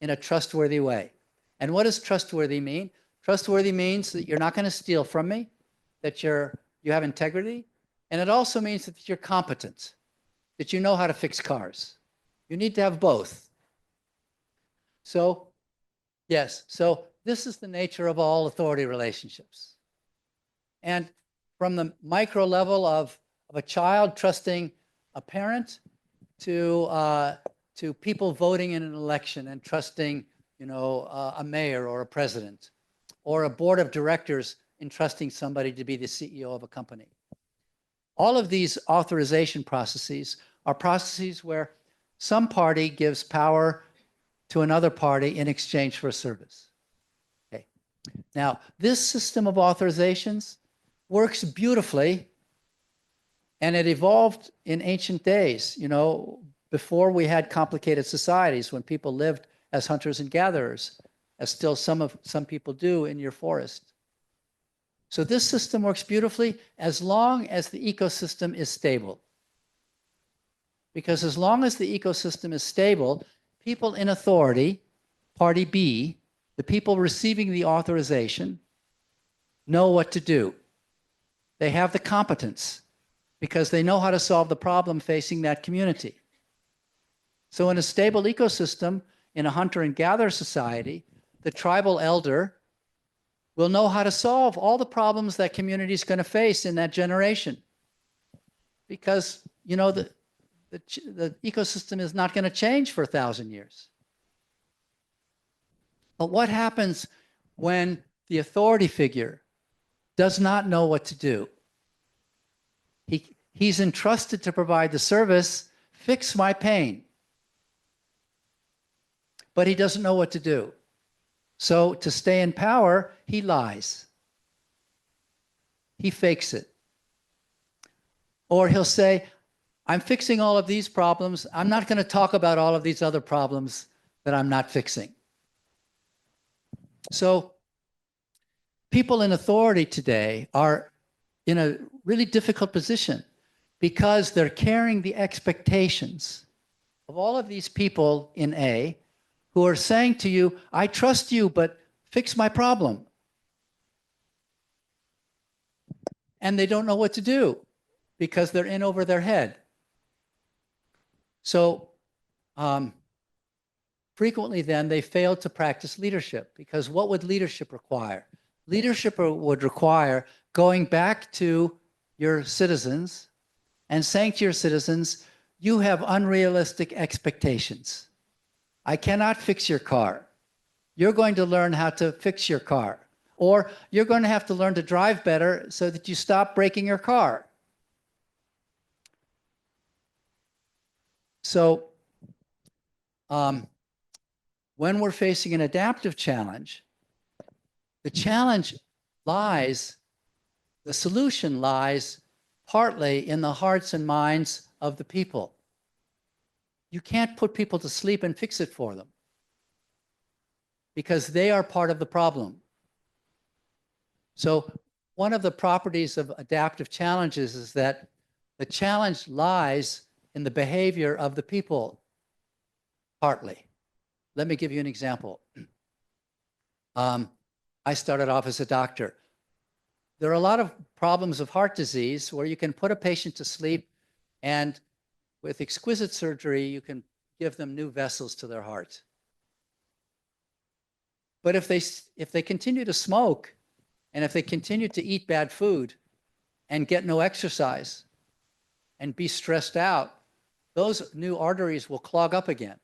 in a trustworthy way. And what does trustworthy mean? Trustworthy means that you're not going to steal from me, that you have integrity, and it also means that you're competent, that you know how to fix cars. You need to have both. So, yes, so this is the nature of all authority relationships. And from the micro level of a child trusting a parent to people voting in an election and trusting, a mayor or a president, or a board of directors entrusting somebody to be the CEO of a company. All of these authorization processes are processes where some party gives power to another party in exchange for a service. Okay. Now, this system of authorizations works beautifully, and it evolved in ancient days, before we had complicated societies, when people lived as hunters and gatherers, as still some people do in your forest. So this system works beautifully as long as the ecosystem is stable. Because as long as the ecosystem is stable, people in authority, party B, the people receiving the authorization, know what to do. They have the competence because they know how to solve the problem facing that community. So in a stable ecosystem, in a hunter and gatherer society, the tribal elder will know how to solve all the problems that community is going to face in that generation. Because, the ecosystem is not going to change for 1,000 years. But what happens when the authority figure does not know what to do? He's entrusted to provide the service, fix my pain. But he doesn't know what to do. So to stay in power, he lies. He fakes it. Or he'll say, I'm fixing all of these problems. I'm not going to talk about all of these other problems that I'm not fixing. So people in authority today are in a really difficult position because they're carrying the expectations of all of these people in A who are saying to you, I trust you, but fix my problem. And they don't know what to do because they're in over their head. So frequently then they fail to practice leadership, because what would leadership require? Leadership would require going back to your citizens and saying to your citizens, you have unrealistic expectations. I cannot fix your car. You're going to learn how to fix your car. Or you're going to have to learn to drive better so that you stop breaking your car. So when we're facing an adaptive challenge, the solution lies partly in the hearts and minds of the people. You can't put people to sleep and fix it for them because they are part of the problem. So one of the properties of adaptive challenges is that the challenge lies in the behavior of the people, partly. Let me give you an example. I started off as a doctor. There are a lot of problems of heart disease where you can put a patient to sleep, and with exquisite surgery, you can give them new vessels to their heart. But if they continue to smoke, and if they continue to eat bad food and get no exercise and be stressed out, those new arteries will clog up again.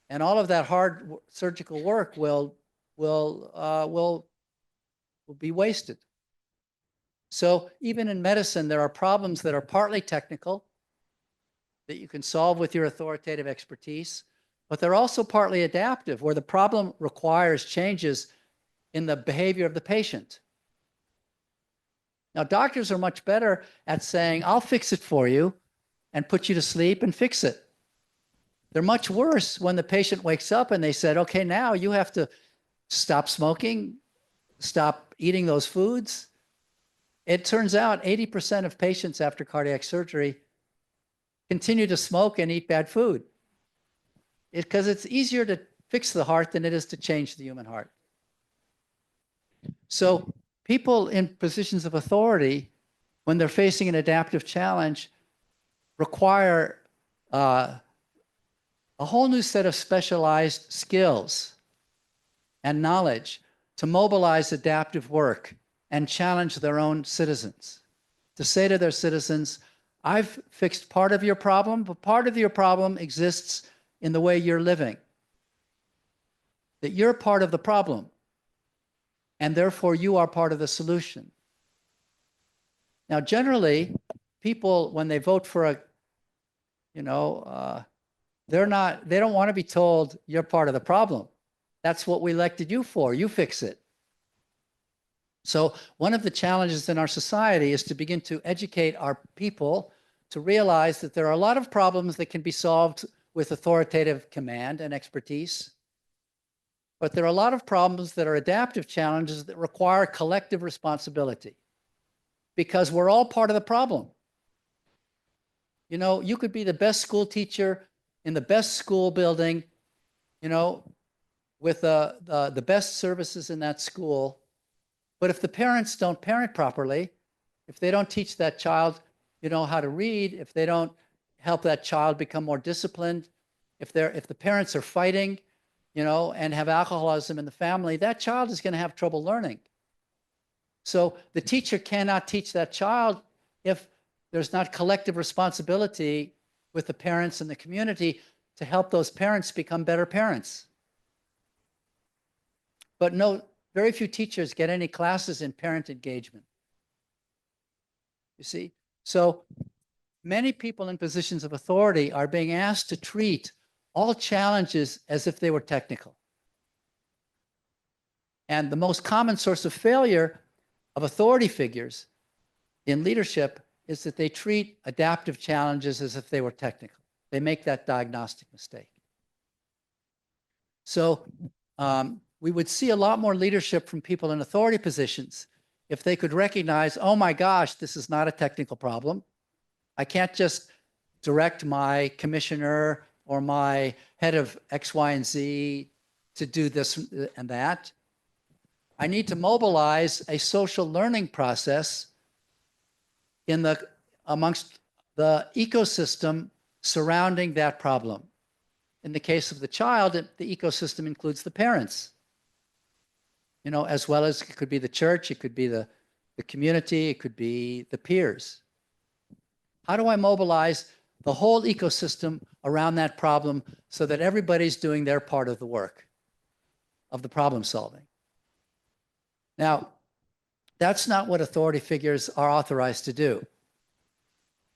And all of that hard surgical work will be wasted. So even in medicine, there are problems that are partly technical that you can solve with your authoritative expertise, but they're also partly adaptive, where the problem requires changes in the behavior of the patient. Now, doctors are much better at saying, I'll fix it for you and put you to sleep and fix it. They're much worse when the patient wakes up and they said, okay, now you have to stop smoking, stop eating those foods. It turns out 80% of patients after cardiac surgery continue to smoke and eat bad food. Because it's easier to fix the heart than it is to change the human heart. So people in positions of authority, when they're facing an adaptive challenge, require a whole new set of specialized skills and knowledge to mobilize adaptive work and challenge their own citizens. To say to their citizens, I've fixed part of your problem, but part of your problem exists in the way you're living. That you're part of the problem, and therefore you are part of the solution. Now, generally, people, when they vote for a, they don't want to be told you're part of the problem. That's what we elected you for. You fix it. So one of the challenges in our society is to begin to educate our people to realize that there are a lot of problems that can be solved with authoritative command and expertise. But there are a lot of problems that are adaptive challenges that require collective responsibility, because we're all part of the problem. You could be the best school teacher in the best school building, with the best services in that school. But if the parents don't parent properly, if they don't teach that child, how to read, if they don't help that child become more disciplined, if the parents are fighting, and have alcoholism in the family, that child is going to have trouble learning. So the teacher cannot teach that child if there's not collective responsibility with the parents and the community to help those parents become better parents. But no, very few teachers get any classes in parent engagement. You see? So many people in positions of authority are being asked to treat all challenges as if they were technical. And the most common source of failure of authority figures in leadership is that they treat adaptive challenges as if they were technical. They make that diagnostic mistake. So we would see a lot more leadership from people in authority positions if they could recognize, oh my gosh, this is not a technical problem. I can't just direct my commissioner or my head of X, Y, and Z to do this and that. I need to mobilize a social learning process amongst the ecosystem surrounding that problem. In the case of the child, the ecosystem includes the parents, as well as it could be the church, it could be the community, it could be the peers. How do I mobilize the whole ecosystem around that problem so that everybody's doing their part of the work, of the problem solving? Now, that's not what authority figures are authorized to do.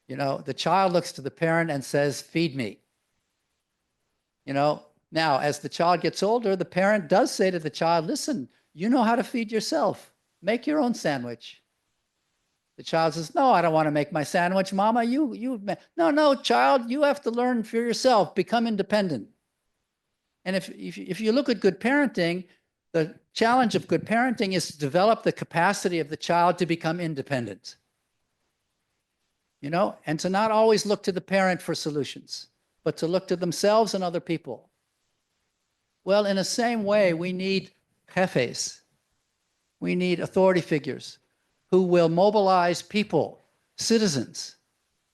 The child looks to the parent and says, feed me. Now, as the child gets older, the parent does say to the child, listen, you know how to feed yourself. Make your own sandwich. The child says, no, I don't want to make my sandwich. Mama, no, child, you have to learn for yourself, become independent. And if you look at good parenting, the challenge of good parenting is to develop the capacity of the child to become independent. And to not always look to the parent for solutions, but to look to themselves and other people. Well, in the same way, we need jefes. We need authority figures who will mobilize people, citizens,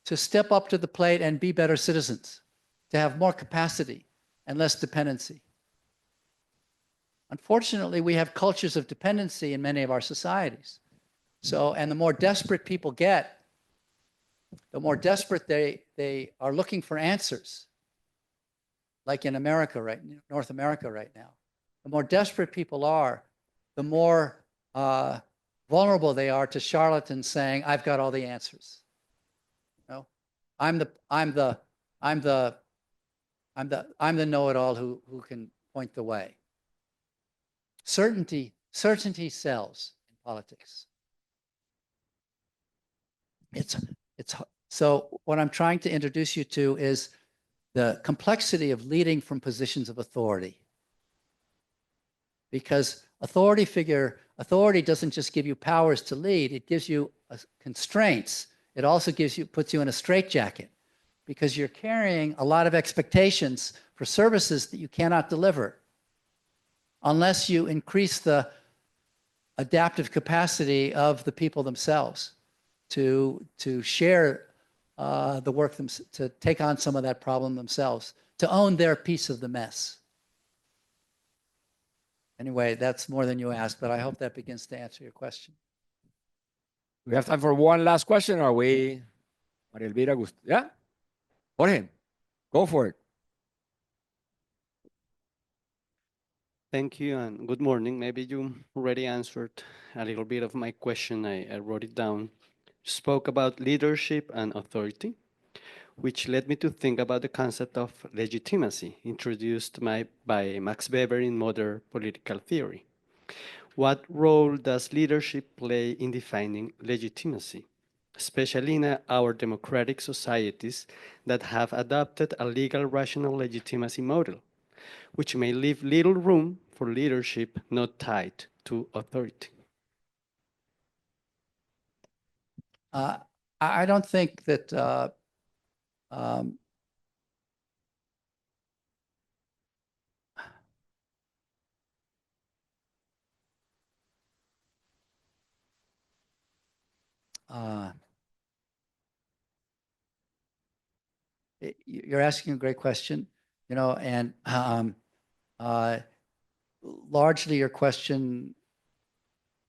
to step up to the plate and be better citizens, to have more capacity and less dependency. Unfortunately, we have cultures of dependency in many of our societies. And the more desperate people get, the more desperate they are looking for answers. like in America North America right now. The more desperate people are, the more vulnerable they are to charlatans saying, "I've got all the answers." You know, I'm the know-it-all who can point the way. Certainty sells in politics. So what I'm trying to introduce you to is the complexity of leading from positions of authority. Because authority doesn't just give you powers to lead, it gives you constraints. It also puts you in a straitjacket because you're carrying a lot of expectations for services that you cannot deliver unless you increase the adaptive capacity of the people themselves to share the work, to take on some of that problem themselves, to own their piece of the mess. Anyway, that's more than you asked, but I hope that begins to answer your question. We have time for one last question. Are we, Maria Elvira? Yeah? Jorge, go for it. Thank you and good morning. Maybe you already answered a little bit of my question. I wrote it down. You spoke about leadership and authority, which led me to think about the concept of legitimacy introduced by Max Weber in modern political theory. What role does leadership play in defining legitimacy, especially in our democratic societies that have adopted a legal rational legitimacy model, which may leave little room for leadership not tied to authority? I don't think that you're asking a great question, you know, and largely your question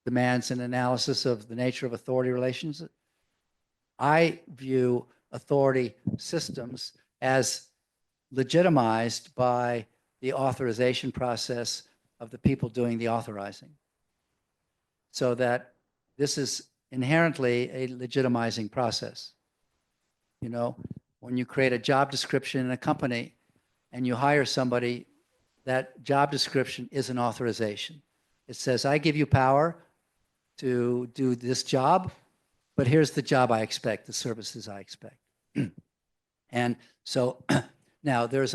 demands an analysis of the nature of authority relations. I view authority systems as legitimized by the authorization process of the people doing the authorizing. So that this is inherently a legitimizing process. You know, when you create a job description in a company and you hire somebody, that job description is an authorization. It says, I give you power to do this job, but here's the job I expect, the services I expect. And so now there is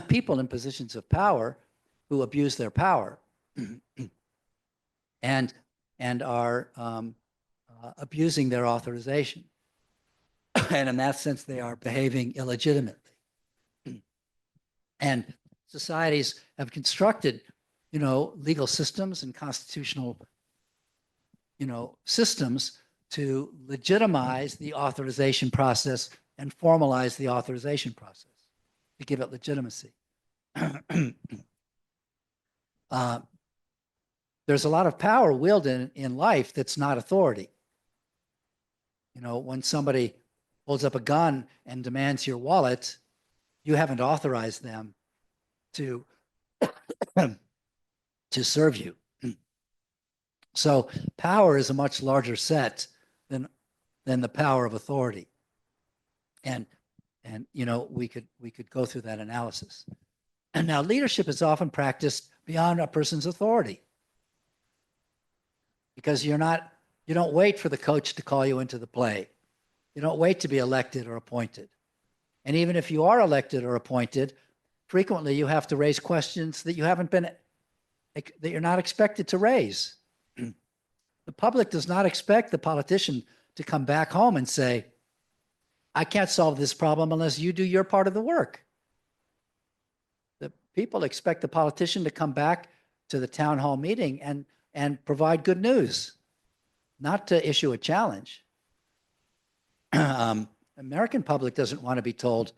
people in positions of power who abuse their power and are abusing their authorization. And in that sense, they are behaving illegitimately. And societies have constructed, you know, legal systems and constitutional, you know, systems to legitimize the authorization process and formalize the authorization process to give it legitimacy. There's a lot of power wielded in life that's not authority. You know, when somebody holds up a gun and demands your wallet, you haven't authorized them to serve you. So power is a much larger set than the power of authority. And you know, we could go through that analysis. And now leadership is often practiced beyond a person's authority. Because you don't wait for the coach to call you into the play. You don't wait to be elected or appointed. And even if you are elected or appointed, frequently you have to raise questions that you're not expected to raise. The public does not expect the politician to come back home and say, I can't solve this problem unless you do your part of the work. The people expect the politician to come back to the town hall meeting and provide good news, not to issue a challenge. American public doesn't want to be told,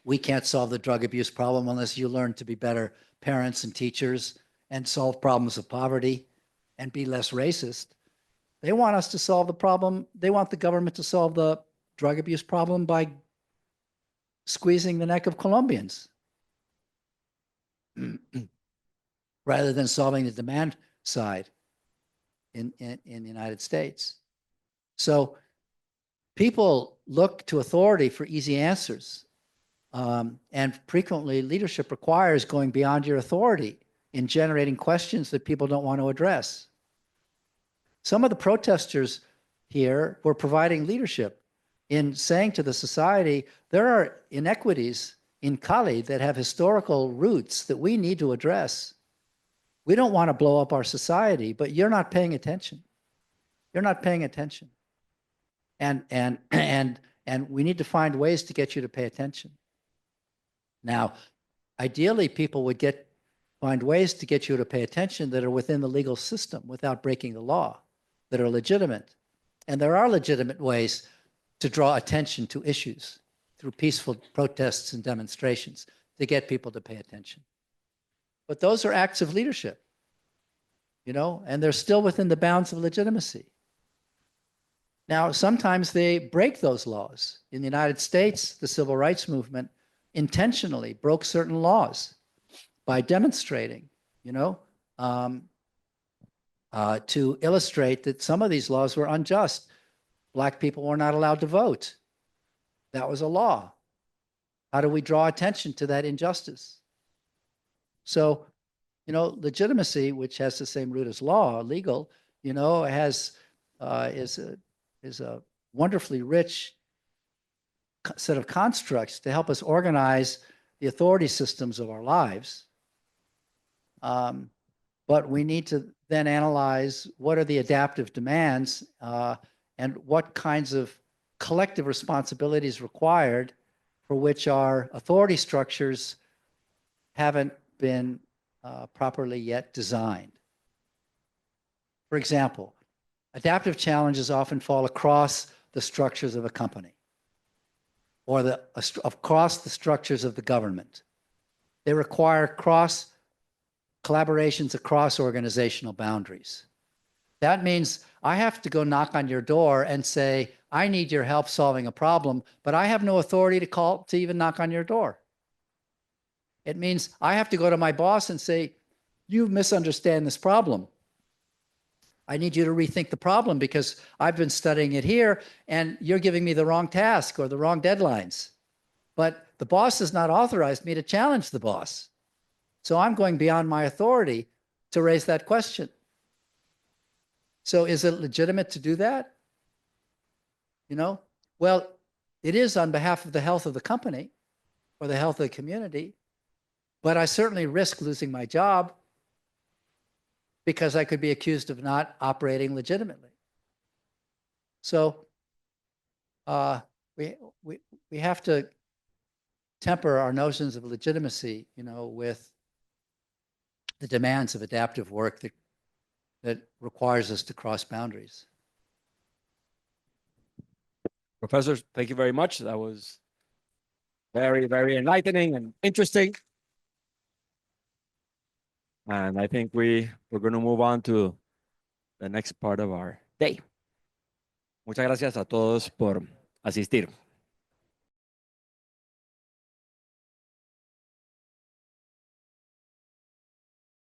we can't solve the drug abuse problem unless you learn to be better parents and teachers and solve problems of poverty and be less racist. They want us to solve the problem. They want the government to solve the drug abuse problem by squeezing the neck of Colombians rather than solving the demand side in the United States. So people look to authority for easy answers. And frequently leadership requires going beyond your authority in generating questions that people don't want to address. Some of the protesters here were providing leadership in saying to the society, there are inequities in Cali that have historical roots that we need to address. We don't want to blow up our society, but you're not paying attention. You're not paying attention. And we need to find ways to get you to pay attention. Now, ideally, people would find ways to get you to pay attention that are within the legal system without breaking the law, that are legitimate. And there are legitimate ways to draw attention to issues through peaceful protests and demonstrations to get people to pay attention. But those are acts of leadership, and they're still within the bounds of legitimacy. Now, sometimes they break those laws. In the United States, the civil rights movement intentionally broke certain laws by demonstrating, to illustrate that some of these laws were unjust. Black people were not allowed to vote. That was a law. How do we draw attention to that injustice? So, legitimacy, which has the same root as law, legal, is a wonderfully rich set of constructs to help us organize the authority systems of our lives. But we need to then analyze what are the adaptive demands and what kinds of collective responsibilities required for which our authority structures haven't been properly yet designed. For example, adaptive challenges often fall across the structures of a company or across the structures of the government. They require collaborations across organizational boundaries. That means I have to go knock on your door and say, I need your help solving a problem, but I have no authority to even knock on your door. It means I have to go to my boss and say, you misunderstand this problem. I need you to rethink the problem because I've been studying it here and you're giving me the wrong task or the wrong deadlines. But the boss has not authorized me to challenge the boss. So I'm going beyond my authority to raise that question. So is it legitimate to do that? Well, it is on behalf of the health of the company or the health of the community, but I certainly risk losing my job because I could be accused of not operating legitimately. So we have to temper our notions of legitimacy, with the demands of adaptive work that requires us to cross boundaries. Professor, thank you very much. That was very, very enlightening and interesting. And I think we're going to move on to the next part of our day. Muchas gracias a todos por asistir.